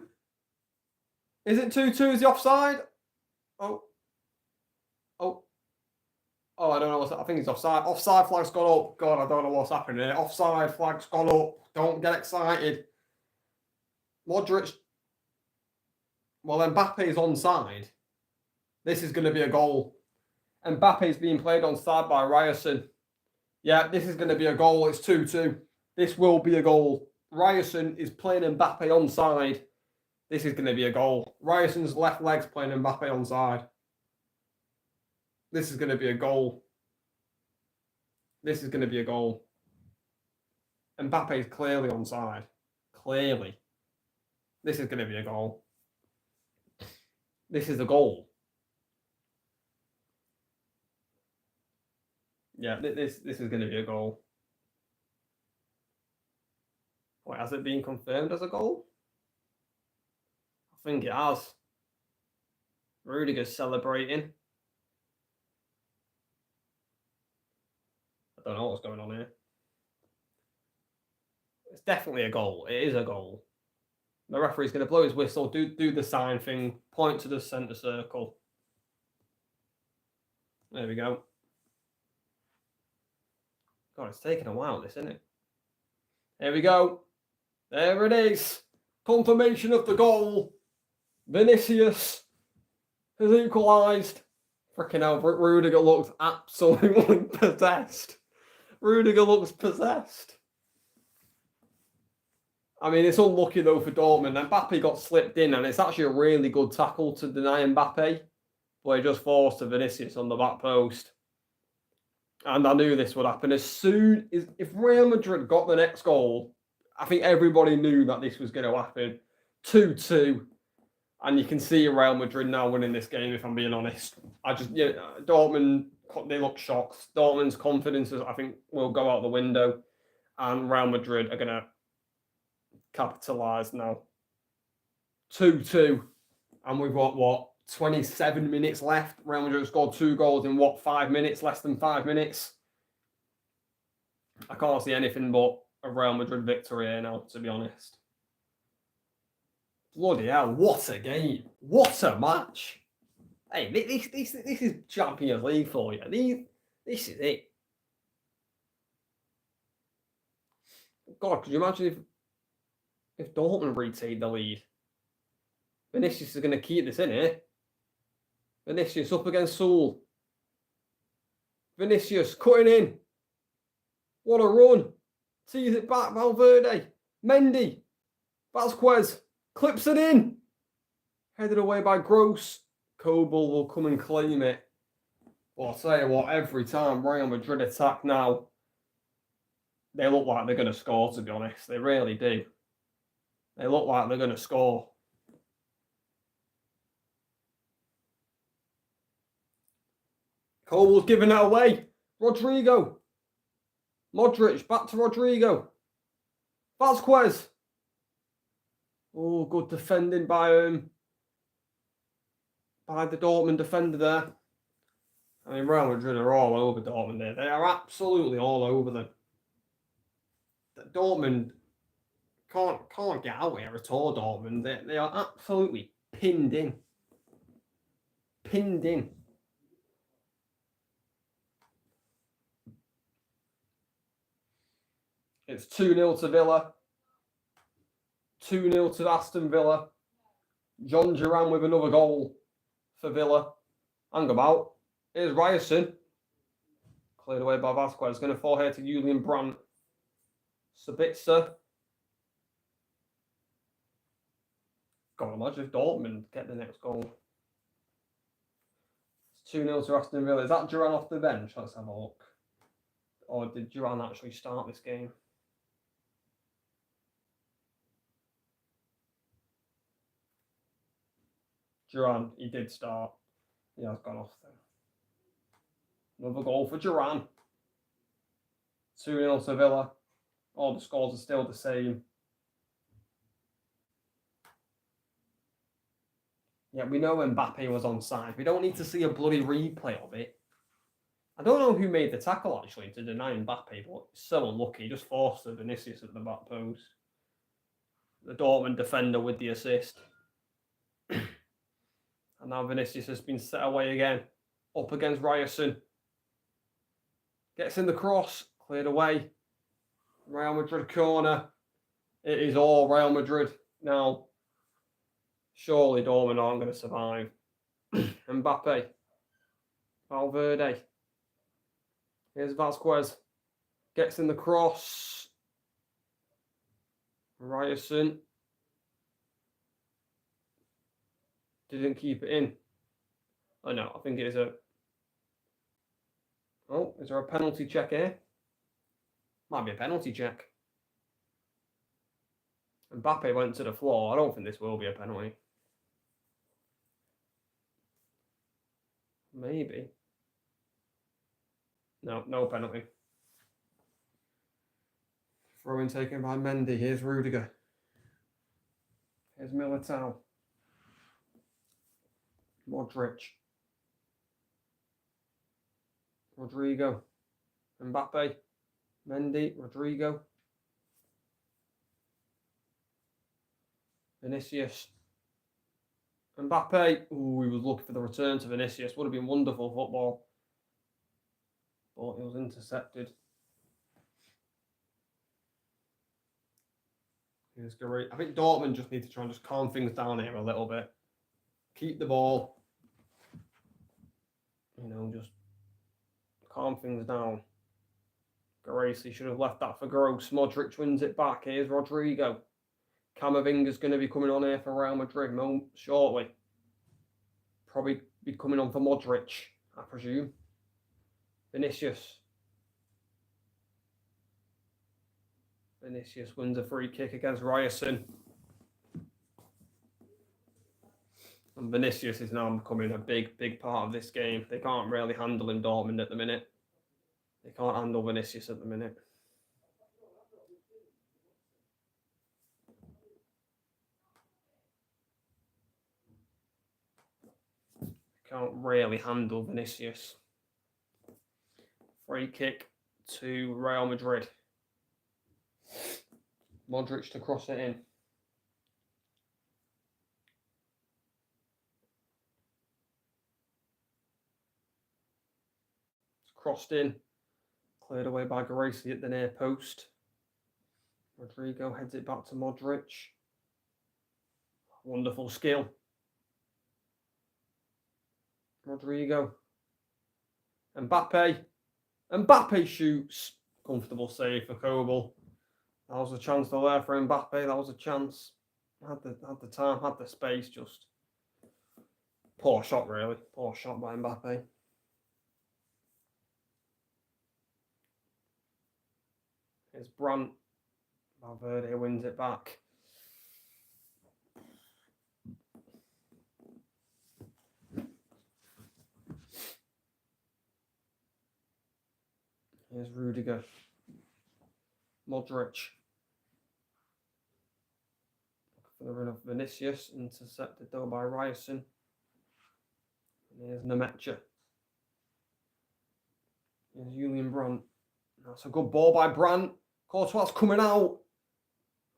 Is it 2-2? Is the offside? Oh. Oh. Oh, I don't know what's I think it's offside. Offside flag's gone up. God, I don't know what's happening here. Offside flag's gone up. Don't get excited. Modric. Well, Mbappe's onside. This is going to be a goal. Mbappe's being played onside by Ryerson. Yeah, this is going to be a goal. It's 2-2. This will be a goal. Ryerson is playing Mbappe onside. This is going to be a goal. Ryerson's left leg's playing Mbappe onside. This is going to be a goal. This is going to be a goal. Mbappe is clearly onside. Clearly. This is going to be a goal. This is a goal. Yeah, this is going to be a goal. Wait, has it been confirmed as a goal? I think it has. Rudiger's celebrating. I don't know what's going on here. It's definitely a goal. It is a goal. The referee's going to blow his whistle, do the sign thing, point to the centre circle. There we go. God, it's taken a while, this, isn't it? There we go. There it is. Confirmation of the goal. Vinicius has equalised. Freaking hell, Rudiger looks absolutely possessed. Rudiger looks possessed. I mean, it's unlucky though for Dortmund. Mbappe got slipped in, and it's actually a really good tackle to deny Mbappe, but he just forced a Vinicius on the back post. And I knew this would happen. As soon as, if Real Madrid got the next goal, I think everybody knew that this was going to happen. 2-2. And you can see Real Madrid now winning this game, if I'm being honest. Dortmund, they look shocked. Dortmund's confidence, I think, will go out the window. And Real Madrid are going to capitalise now. 2-2. And we've got, what, 27 minutes left. Real Madrid scored 2 goals in, what, 5 minutes? Less than 5 minutes. I can't see anything but a Real Madrid victory here now, to be honest. Bloody hell, what a game. What a match. Hey, this is Champions League for you. This is it. God, could you imagine if Dortmund retain the lead? Vinicius is going to keep this in here. Vinicius up against Saul. Vinicius cutting in. What a run. Tees it back, Valverde. Mendy. Vasquez. Clips it in. Headed away by Gross. Kobel will come and claim it. Well, I'll tell you what, every time Real Madrid attack now, they look like they're going to score, to be honest. They really do. They look like they're going to score. Kobel's giving it away. Rodrigo. Modric, back to Rodrigo. Vasquez. Oh, good defending by the Dortmund defender there. I mean, Real Madrid are all over Dortmund there. They are absolutely all over them. Dortmund can't get out here at all, Dortmund. They are absolutely pinned in. Pinned in. It's 2-0 to Villa. 2-0 to Aston Villa. John Duran with another goal for Villa. Hang about. Here's Ryerson. Cleared away by Vasquez. Going to fall here to Julian Brandt. Sabitzer. God, imagine if Dortmund get the next goal. It's 2-0 to Aston Villa. Is that Duran off the bench? Let's have a look. Or did Duran actually start this game? Duran, he did start. He has gone off then. Another goal for Duran. 2-0 to Villa. All the scores are still the same. Yeah, we know Mbappe was onside. We don't need to see a bloody replay of it. I don't know who made the tackle, actually, to deny Mbappe, but it's so unlucky. He just forced the Vinicius at the back post. the Dortmund defender with the assist. And now Vinicius has been set away again. Up against Ryerson. Gets in the cross. Cleared away. Real Madrid corner. It is all Real Madrid now. Surely Dortmund aren't going to survive. Mbappe. Valverde. Here's Vasquez. Gets in the cross. Ryerson. Didn't keep it in. Oh no, I think it is a... Oh, is there a penalty check here? Might be a penalty check. Mbappe went to the floor. I don't think this will be a penalty. Maybe. No, no penalty. Throw-in taken by Mendy. Here's Rudiger. Here's Militao. Modric. Rodrigo. Mbappe. Mendy. Rodrigo. Vinicius. Mbappe. Ooh, he was looking for the return to Vinicius. Would have been wonderful football. But it was intercepted. Here's great. I think Dortmund just need to try and just calm things down here a little bit. Keep the ball. You know, just calm things down. Gracie should have left that for Gross. Modric wins it back. Here's Rodrigo. Camavinga's going to be coming on here for Real Madrid shortly. Probably be coming on for Modric, I presume. Vinicius. Vinicius wins a free kick against Ryerson. And Vinicius is now becoming a big part of this game. They can't really handle him, Dortmund, at the minute. They can't handle Vinicius at the minute. Can't really handle Vinicius. Free kick to Real Madrid. Modric to cross it in. It's crossed in. Cleared away by Gracie at the near post. Rodrigo heads it back to Modric. Wonderful skill. Rodrigo. Mbappe. Mbappe shoots. Comfortable save for Kobel. That was a chance there for Mbappe. That was a chance. Had the time, had the space. Just poor shot, really. Poor shot by Mbappe. Here's Brandt. Valverde wins it back. Here's Rudiger. Modric. For the run of Vinicius. Intercepted though by Ryerson. And here's Nemetcha. Here's Julian Brandt. That's a good ball by Brandt. Courtois coming out.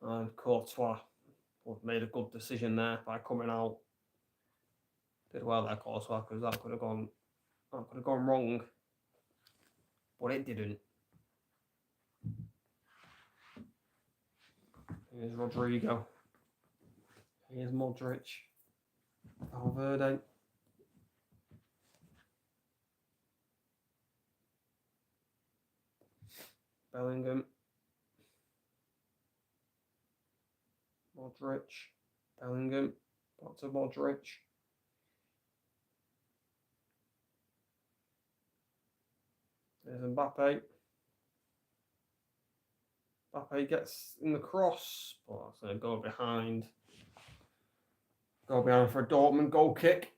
And Courtois made a good decision there by coming out. Did well there, Courtois, because that could have gone wrong. But it didn't. Here's Rodrigo. Here's Modric. Valverde. Bellingham. Modric. Bellingham. Back to Modric. There's Mbappe. Mbappe gets in the cross, but that's going to go behind. Go behind for a Dortmund goal kick.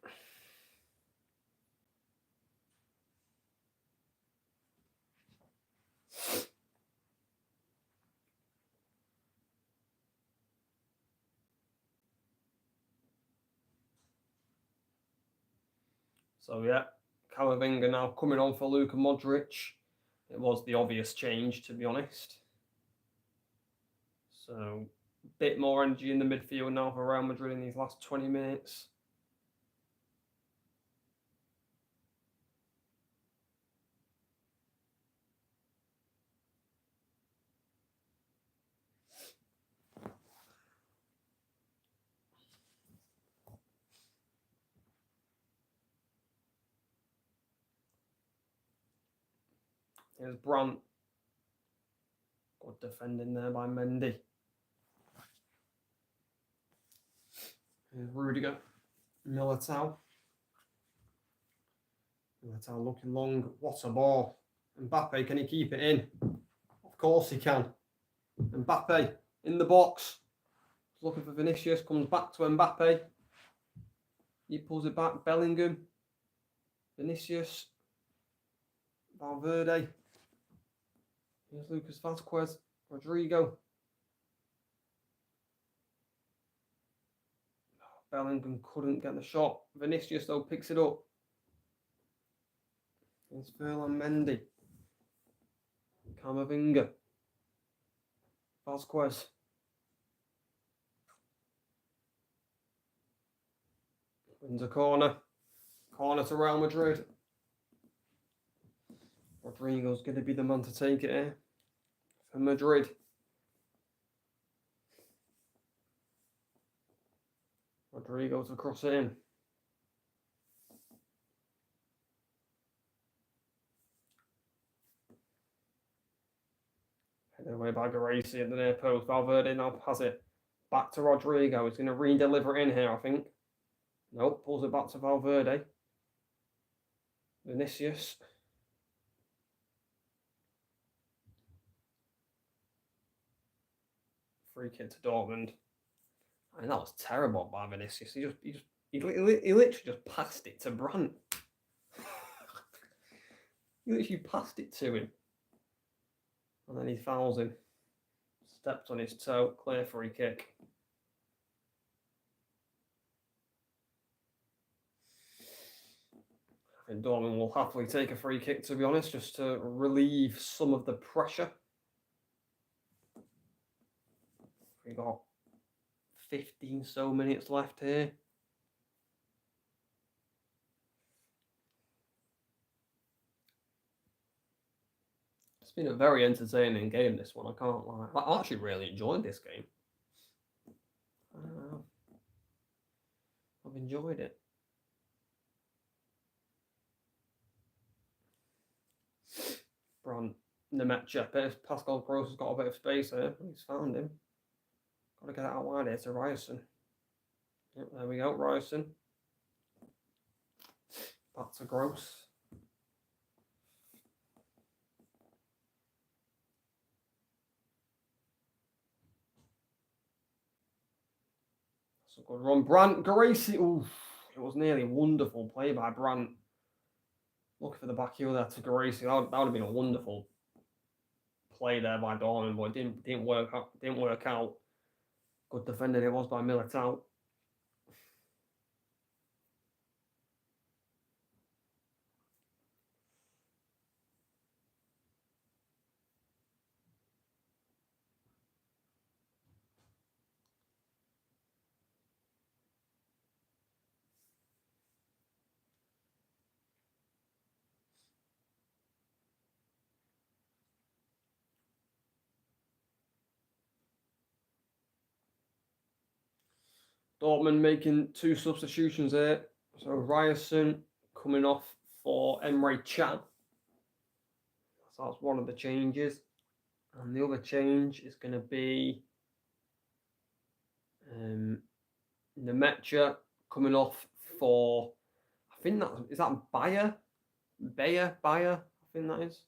So yeah, Camavinga now coming on for Luka Modric. It was the obvious change, to be honest. So bit more energy in the midfield now for Real Madrid in these last 20 minutes. Here's Brandt. Good defending there by Mendy. Here's Rudiger. Militao. Militao looking long. What a ball. Mbappe, can he keep it in? Of course he can. Mbappe in the box. Looking for Vinicius. Comes back to Mbappe. He pulls it back. Bellingham. Vinicius. Valverde. Here's Lucas Vazquez. Rodrigo. Bellingham couldn't get the shot. Vinicius, though, picks it up. It's Ferland Mendy. Camavinga. Vazquez. Wins a corner. Corner to Real Madrid. Rodrigo's going to be the man to take it here for Madrid. Rodrigo to cross it in. Headed away by Gracie at the near post. Valverde now has it back to Rodrigo. He's going to re-deliver it in here, I think. Nope, pulls it back to Valverde. Vinicius. Free kick to Dortmund. I mean, that was terrible by Vinicius. He literally just passed it to Brandt. He literally passed it to him. And then he fouls him. Stepped on his toe. Clear free kick. I think Dortmund will happily take a free kick, to be honest, just to relieve some of the pressure. We got 15 so minutes left here. It's been a very entertaining game, this one, I can't lie. I actually really enjoyed this game. I've enjoyed it. Brandt, Nemetcha, Pascal Gross has got a bit of space here. He's found him. Got to get it out wide here to Ryerson. Yep, there we go, Ryerson. Back to Gross. That's a good run. Brandt, Gracie. Oof, it was nearly wonderful play by Brandt. Looking for the back heel there to Gracie. That would have been a wonderful play there by Dortmund, but it didn't work out. Good defending it was by Militao. Dortmund making 2 substitutions here. So Ryerson coming off for Emre Can. So that's one of the changes. And the other change is going to be Nemetcha coming off for, I think is that Bayer? I think that is.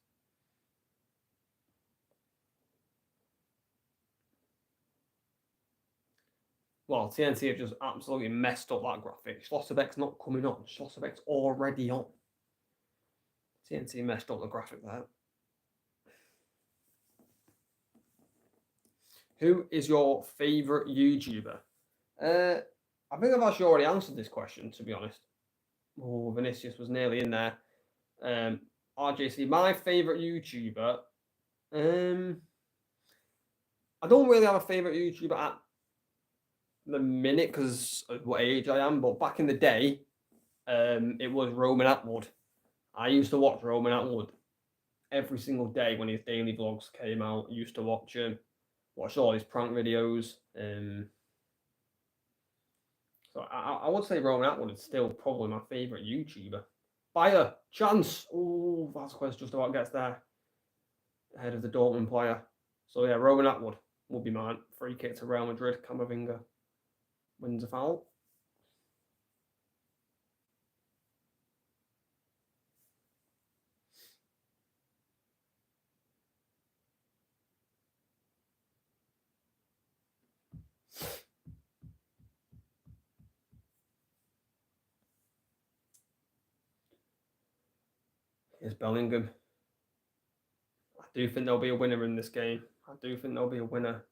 Well, TNT have just absolutely messed up that graphic. Schlotterbeck's not coming on. Schlotterbeck's already on. TNT messed up the graphic there. Who is your favourite YouTuber? I think I've actually already answered this question, to be honest. Oh, Vinicius was nearly in there. RJC, my favourite YouTuber. I don't really have a favourite YouTuber the minute because of what age I am, but back in the day, it was Roman Atwood. I used to watch Roman Atwood every single day when his daily vlogs came out. I used to watch him, watch all his prank videos. So I would say Roman Atwood is still probably my favourite YouTuber. Bayer, chance. Oh, Vasquez just about gets there. Ahead of the Dortmund player. So yeah, Roman Atwood will be mine. Free kick to Real Madrid. Camavinga wins a foul. Here's Bellingham. I do think there'll be a winner in this game. I do think there'll be a winner.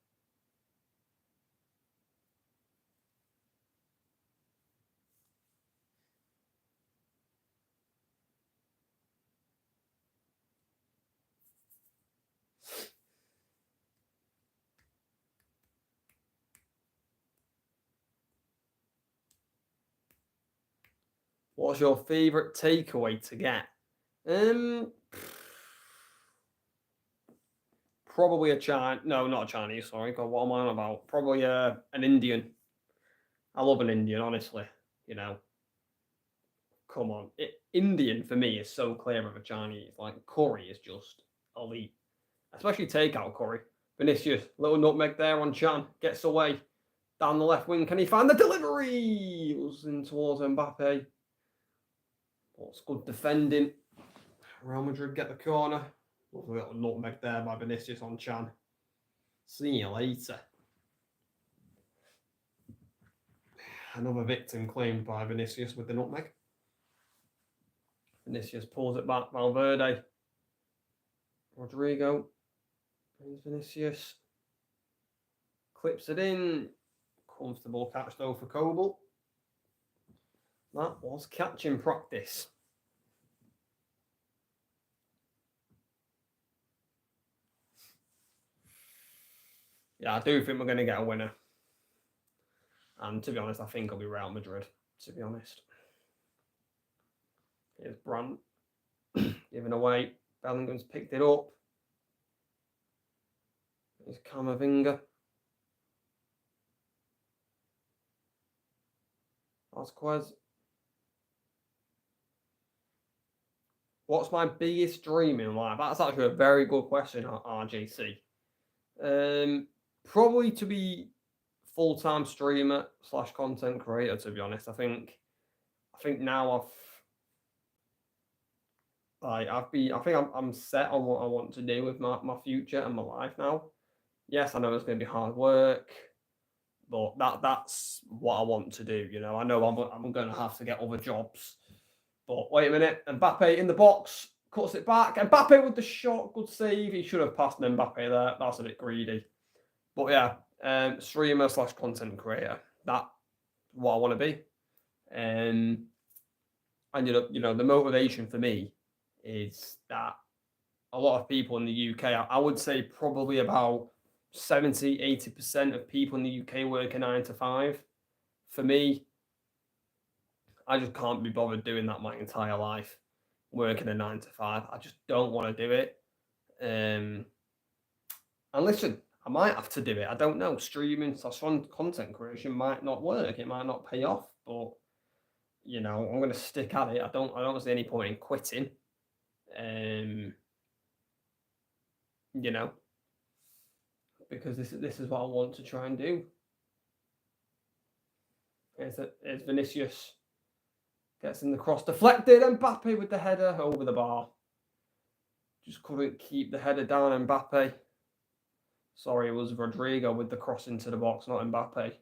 What's your favourite takeaway to get? Probably a Chinese. No, not a Chinese. Sorry, God, what am I on about? Probably an Indian. I love an Indian, honestly. You know, come on. Indian for me is so clear of a Chinese. Like curry is just elite, especially takeout curry. Vinicius, little nutmeg there on Chan, gets away down the left wing. Can he find the delivery? It was in towards Mbappe. What's good defending? Real Madrid get the corner. Lovely little nutmeg there by Vinicius on Chan. See you later. Another victim claimed by Vinicius with the nutmeg. Vinicius pulls it back. Valverde. Rodrigo. Brings Vinicius. Clips it in. Comfortable catch though for Kobel. That was catching practice. Yeah, I do think we're going to get a winner. And to be honest, I think it'll be Real Madrid, to be honest. Here's Brandt giving away. Bellingham's picked it up. Here's Camavinga. Vasquez. What's my biggest dream in life? That's actually a very good question, RJC. Probably to be full-time streamer / content creator, to be honest. I think now I'm set on what I want to do with my future and my life now. Yes, I know it's going to be hard work, but that's what I want to do. You know, I know I'm going to have to get other jobs. But wait a minute, Mbappe in the box, cuts it back. Mbappe with the shot, good save. He should have passed Mbappe there. That's a bit greedy. But yeah, streamer / content creator. That's what I want to be. And you know, the motivation for me is that a lot of people in the UK, I would say probably about 70-80% of people in the UK work a 9 to 5. For me, I just can't be bothered doing that my entire life, working a 9 to 5. I just don't want to do it. And listen, I might have to do it. I don't know. Streaming / content creation might not work. It might not pay off, but you know, I'm going to stick at it. I don't see any point in quitting. You know, because this is what I want to try and do. It's Vinicius. Gets in the cross, deflected. Mbappe with the header over the bar. Just couldn't keep the header down, Mbappe. Sorry, it was Rodrigo with the cross into the box, not Mbappe.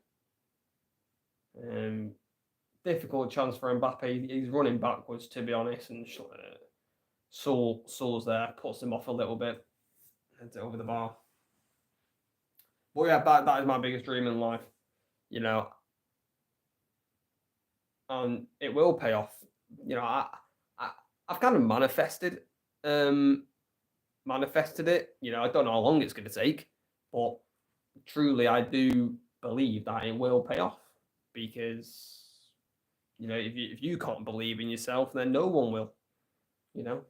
Difficult chance for Mbappe. He's running backwards, to be honest, and Saul's there, puts him off a little bit, heads it over the bar. But yeah, that is my biggest dream in life, you know, and it will pay off. You know, I've kind of manifested it. You know, I don't know how long it's going to take, but truly, I do believe that it will pay off, because, you know, if you can't believe in yourself, then no one will, you know.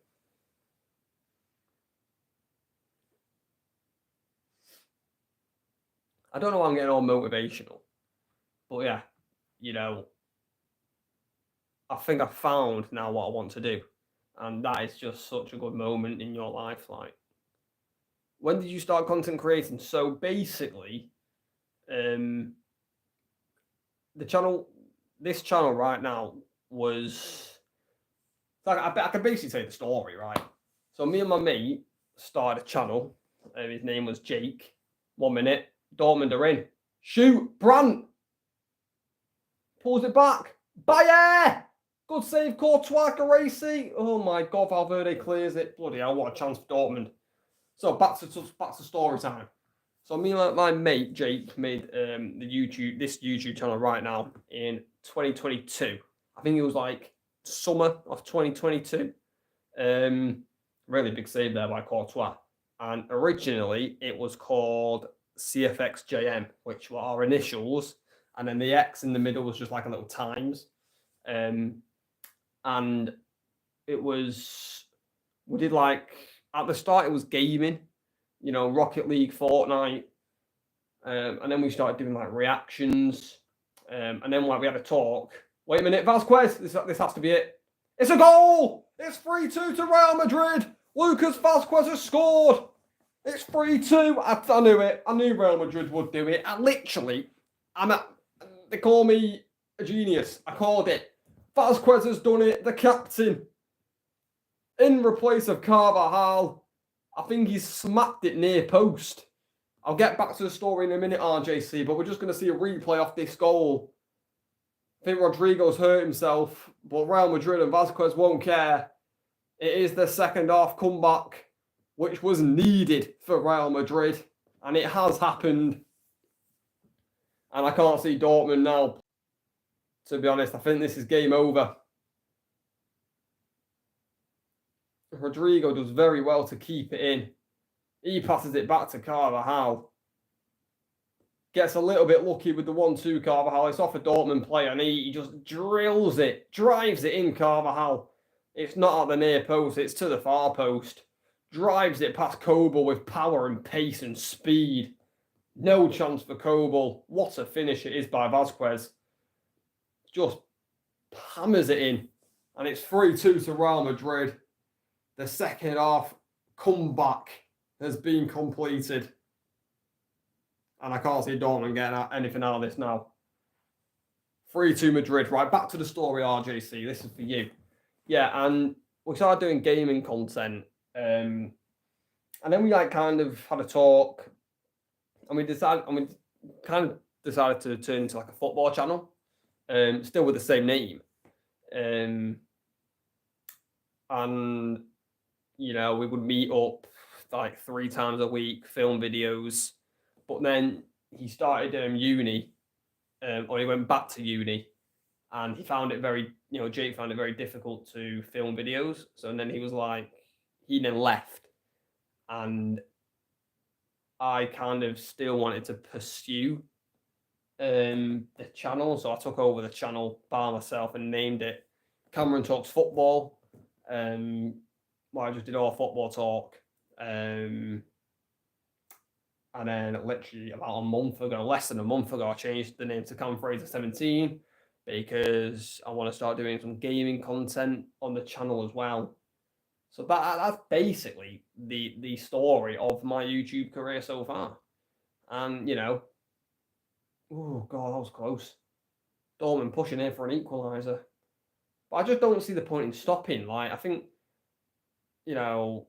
I don't know why I'm getting all motivational, but yeah, you know, I think I found now what I want to do, and that is just such a good moment in your life. Like, when did you start content creating? So basically, the channel, this channel right now was, like, I can basically say the story, right? So me and my mate started a channel. His name was Jake. 1 minute, Dortmund are in. Shoot, Brandt pulls it back. Bayer! Good save, Courtois, Geraci. Oh my God, Valverde clears it. Bloody hell, what a chance for Dortmund. So back to story time. So me and my mate Jake made this YouTube channel right now in 2022. I think it was like summer of 2022. Really big save there by Courtois. And originally it was called CFXJM, which were our initials, and then the X in the middle was just like a little times. And it was, we did like, at the start it was gaming, you know, Rocket League, Fortnite, and then we started doing like reactions, and then like we had a talk. Wait a minute, Vasquez, this has to be it. It's a goal! It's 3-2 to Real Madrid. Lucas Vasquez has scored. It's 3-2. I knew it. I knew Real Madrid would do it. They call me a genius. I called it. Vasquez has done it. The captain, in replace of Carvajal. I think he's smacked it near post. I'll get back to the story in a minute, RJC, but we're just going to see a replay off this goal. I think Rodrigo's hurt himself, but Real Madrid and Vasquez won't care. It is the second half comeback, which was needed for Real Madrid, and it has happened. And I can't see Dortmund now. To be honest, I think this is game over. Rodrigo does very well to keep it in. He passes it back to Carvajal. Gets a little bit lucky with the 1-2 Carvajal. It's off a Dortmund player, and he just drills it, drives it in Carvajal. It's not at the near post, it's to the far post. Drives it past Kobel with power and pace and speed. No chance for Kobel. What a finish it is by Vasquez. Just hammers it in. And it's 3-2 to Real Madrid. The second half comeback has been completed. And I can't see Dortmund getting anything out of this now. 3-2 Madrid. Right, back to the story, RJC. This is for you. Yeah, and we started doing gaming content. And then we like kind of had a talk. And we kind of decided to turn into like a football channel. Still with the same name. And, you know, we would meet up like 3 times a week, film videos. But then he started uni, or he went back to uni, and he found it very, you know, Jake found it very difficult to film videos. So then he was like, he then left, and I kind of still wanted to pursue the channel. So I took over the channel by myself and named it Cameron Talks Football. Well, I just did all football talk. And then literally about a month ago, less than a month ago, I changed the name to CamFraser17 because I want to start doing some gaming content on the channel as well. So that's basically the story of my YouTube career so far. And, you know, oh, God, that was close. Dortmund pushing in for an equaliser. But I just don't see the point in stopping. Like, I think, you know,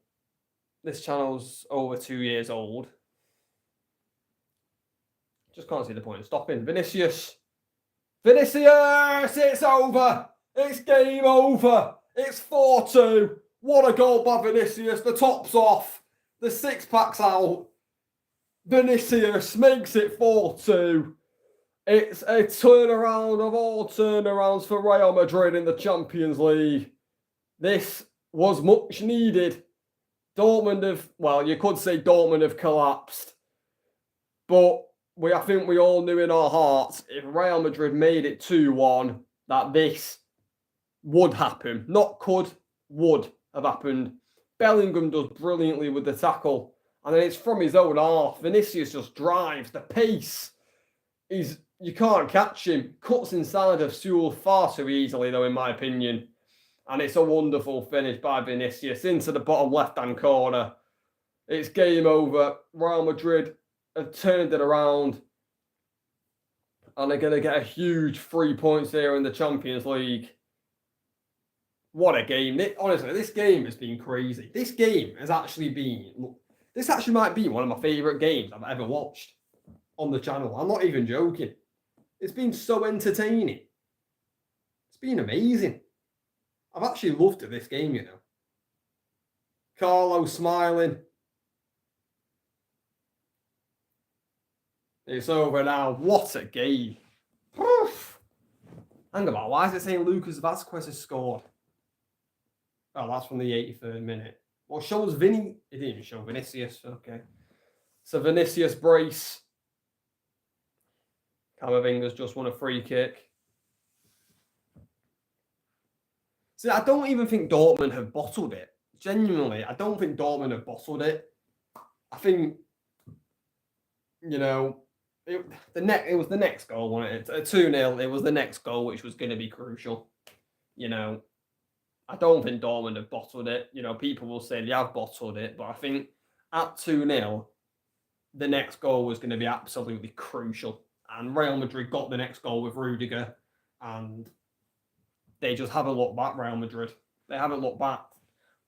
this channel's over 2 years old. Just can't see the point in stopping. Vinicius, it's over. It's game over. It's 4-2. What a goal by Vinicius. The top's off. The 6-pack's out. Vinicius makes it 4-2. It's a turnaround of all turnarounds for Real Madrid in the Champions League. This was much needed. Dortmund have collapsed. But I think we all knew in our hearts, if Real Madrid made it 2-1, that this would happen. Not could, would have happened. Bellingham does brilliantly with the tackle. And then it's from his own half. Vinicius just drives. The pace is, you can't catch him. Cuts inside of Sewell far too easily, though, in my opinion. And it's a wonderful finish by Vinicius into the bottom left-hand corner. It's game over. Real Madrid have turned it around. And they're going to get a huge 3 points here in the Champions League. What a game. Honestly, this game has been crazy. This game has actually been... This actually might be one of my favourite games I've ever watched on the channel. I'm not even joking. It's been so entertaining. It's been amazing. I've actually loved this game, you know. Carlo smiling. It's over now. What a game. Hang about. Why is it saying Lucas Vazquez has scored? Oh, that's from the 83rd minute. Well, shows Vinny. It didn't even show Vinicius. Okay. So Vinicius brace. Camavinga's just won a free kick. See, I don't even think Dortmund have bottled it. Genuinely, I don't think Dortmund have bottled it. I think, you know, it was the next goal, wasn't it? A 2-0. It was the next goal, which was going to be crucial. You know, I don't think Dortmund have bottled it. You know, people will say they have bottled it, but I think at 2-0, the next goal was going to be absolutely crucial. And Real Madrid got the next goal with Rudiger, and they just haven't looked back, Real Madrid. They haven't looked back.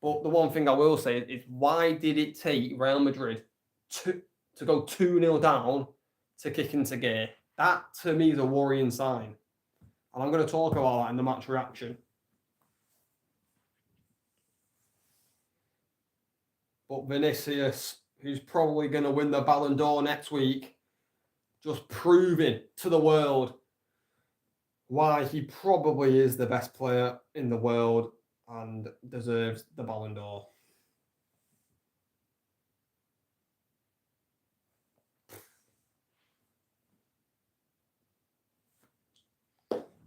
But the one thing I will say is why did it take Real Madrid to go 2-0 down to kick into gear? That, to me, is a worrying sign. And I'm going to talk about that in the match reaction. But Vinicius, who's probably going to win the Ballon d'Or next week, just proving to the world why he probably is the best player in the world and deserves the Ballon d'Or.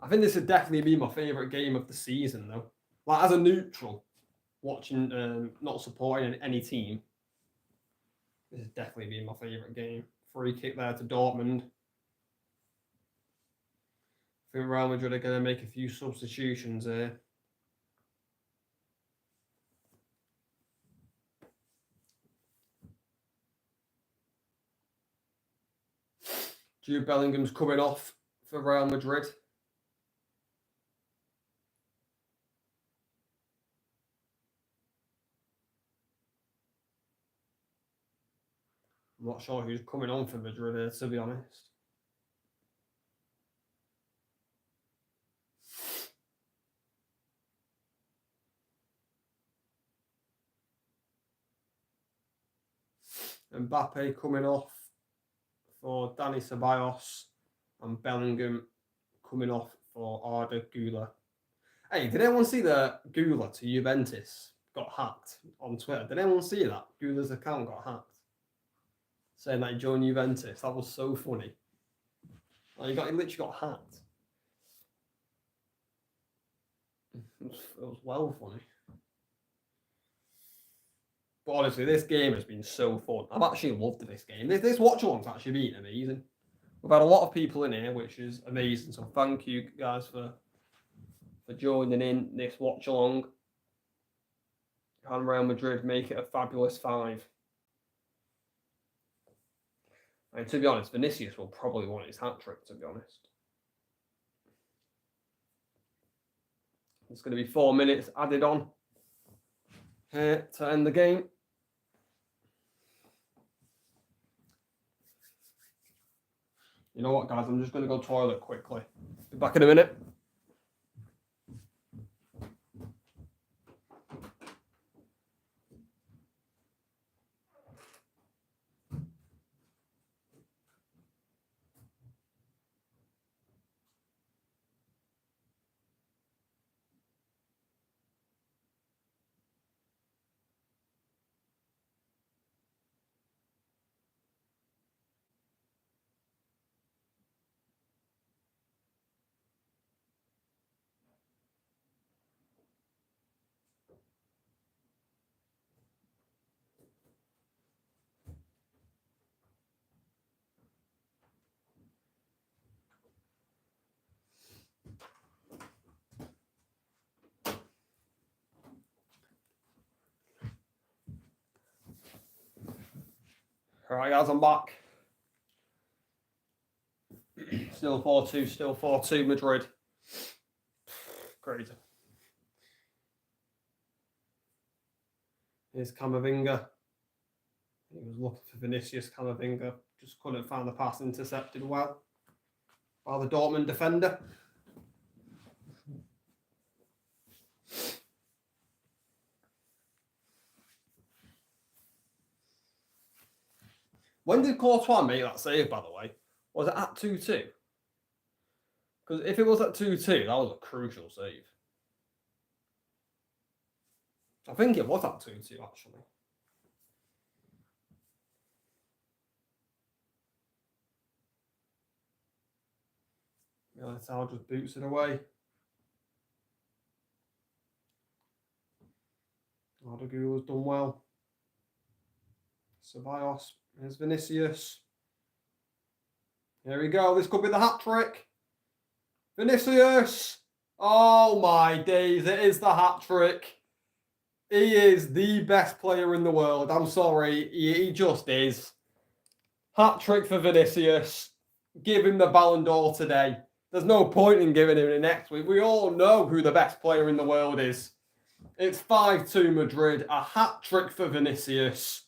I think this would definitely be my favourite game of the season, though. Like, as a neutral, watching, not supporting any team, this has definitely been my favourite game. Free kick there to Dortmund. I think Real Madrid are going to make a few substitutions here. Jude Bellingham's coming off for Real Madrid. I'm not sure who's coming on for Madrid here, to be honest. Mbappe coming off for Dani Ceballos, and Bellingham coming off for Arda Güler. Hey, did anyone see that Güler to Juventus got hacked on Twitter? Did anyone see that? Güler's account got hacked, saying that he joined Juventus. That was so funny. Like, he literally got hacked. It was well funny. But honestly, this game has been so fun. I've actually loved this game. This watch-along's actually been amazing. We've had a lot of people in here, which is amazing. So thank you guys for joining in this watch-along. Can Real Madrid make it a fabulous 5? And to be honest, Vinicius will probably want his hat-trick, to be honest. It's going to be 4 minutes added on here to end the game. You know what, guys? I'm just going to go toilet quickly. Be back in a minute. All right, guys, I'm back. Still 4-2, still 4-2 Madrid. Great. Here's Camavinga. He was looking for Vinicius. Camavinga just couldn't find the pass, intercepted well by the Dortmund defender. When did Courtois make that save, by the way? Was it at 2-2? Because if it was at 2-2, that was a crucial save. I think it was at 2-2, actually. Militao just boots it away. Ardagula's done well. Ceballos. There's Vinicius. Here we go. This could be the hat-trick. Vinicius. Oh, my days. It is the hat-trick. He is the best player in the world. I'm sorry. He just is. Hat-trick for Vinicius. Give him the Ballon d'Or today. There's no point in giving him it next week. We all know who the best player in the world is. It's 5-2 Madrid. A hat-trick for Vinicius.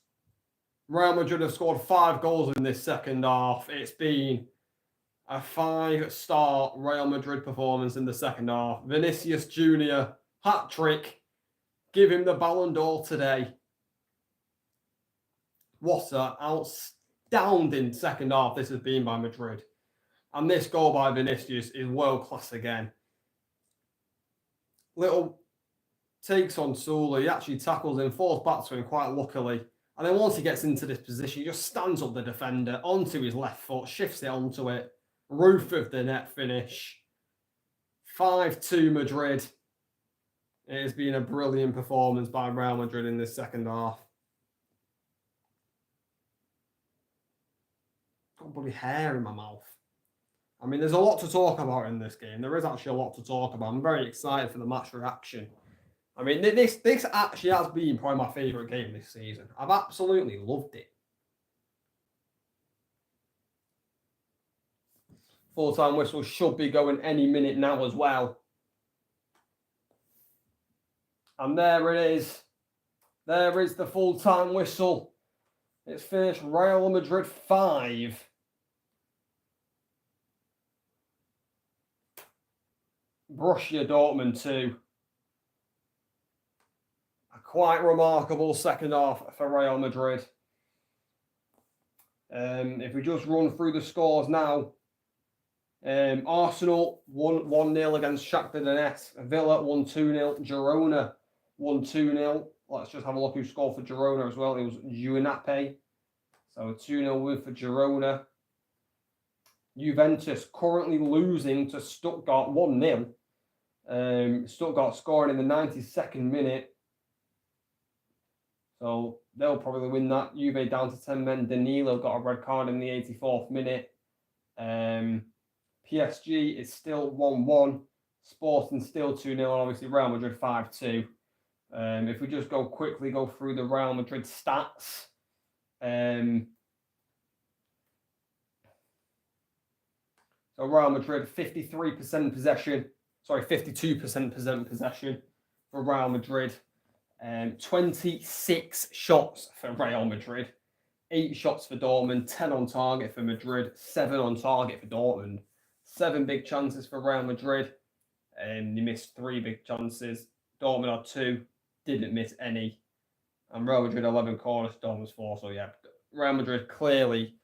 Real Madrid have scored 5 goals in this second half. It's been a 5-star Real Madrid performance in the second half. Vinicius Jr., hat-trick. Give him the Ballon d'Or today. What an outstanding second half this has been by Madrid. And this goal by Vinicius is world-class again. Little takes on Sula. He actually tackles him, falls back to him quite luckily. And then once he gets into this position, he just stands up the defender onto his left foot, shifts it onto it. Roof of the net finish. 5-2 Madrid. It has been a brilliant performance by Real Madrid in this second half. Got bloody hair in my mouth. I mean, there's a lot to talk about in this game. There is actually a lot to talk about. I'm very excited for the match reaction. I mean, this actually has been probably my favourite game this season. I've absolutely loved it. Full-time whistle should be going any minute now as well. And there it is. There is the full-time whistle. It's finished Real Madrid 5. Borussia Dortmund 2. A quite remarkable second half for Real Madrid. If we just run through the scores now. Arsenal won 1-0 against Shakhtar Donetsk. Villa won 2-0. Girona won 2-0. Let's just have a look who scored for Girona as well. It was Juinape. So a 2-0 win for Girona. Juventus currently losing to Stuttgart 1-0. Stuttgart scoring in the 92nd minute. So they'll probably win that. Juve down to 10 men. Danilo got a red card in the 84th minute. PSG is still 1-1. Sporting still 2-0. Obviously Real Madrid 5-2. If we just go through the Real Madrid stats. So Real Madrid 53% possession. 52% possession for Real Madrid. 26 shots for Real Madrid. 8 shots for Dortmund. 10 on target for Madrid. 7 on target for Dortmund. 7 big chances for Real Madrid. They missed 3 big chances. Dortmund had 2. Didn't miss any. And Real Madrid 11 corners. Dortmund's 4. So yeah, Real Madrid clearly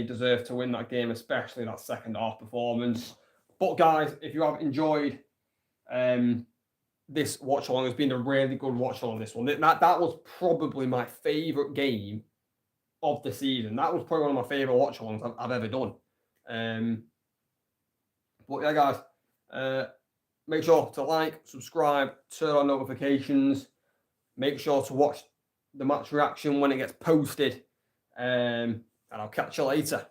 deserved to win that game, especially that second half performance. But guys, if you have enjoyed this watch along, it's been a really good watch along this one. That was probably my favourite game of the season. That was probably one of my favourite watch alongs I've ever done. But yeah, guys, make sure to like, subscribe, turn on notifications. Make sure to watch the match reaction when it gets posted. And I'll catch you later.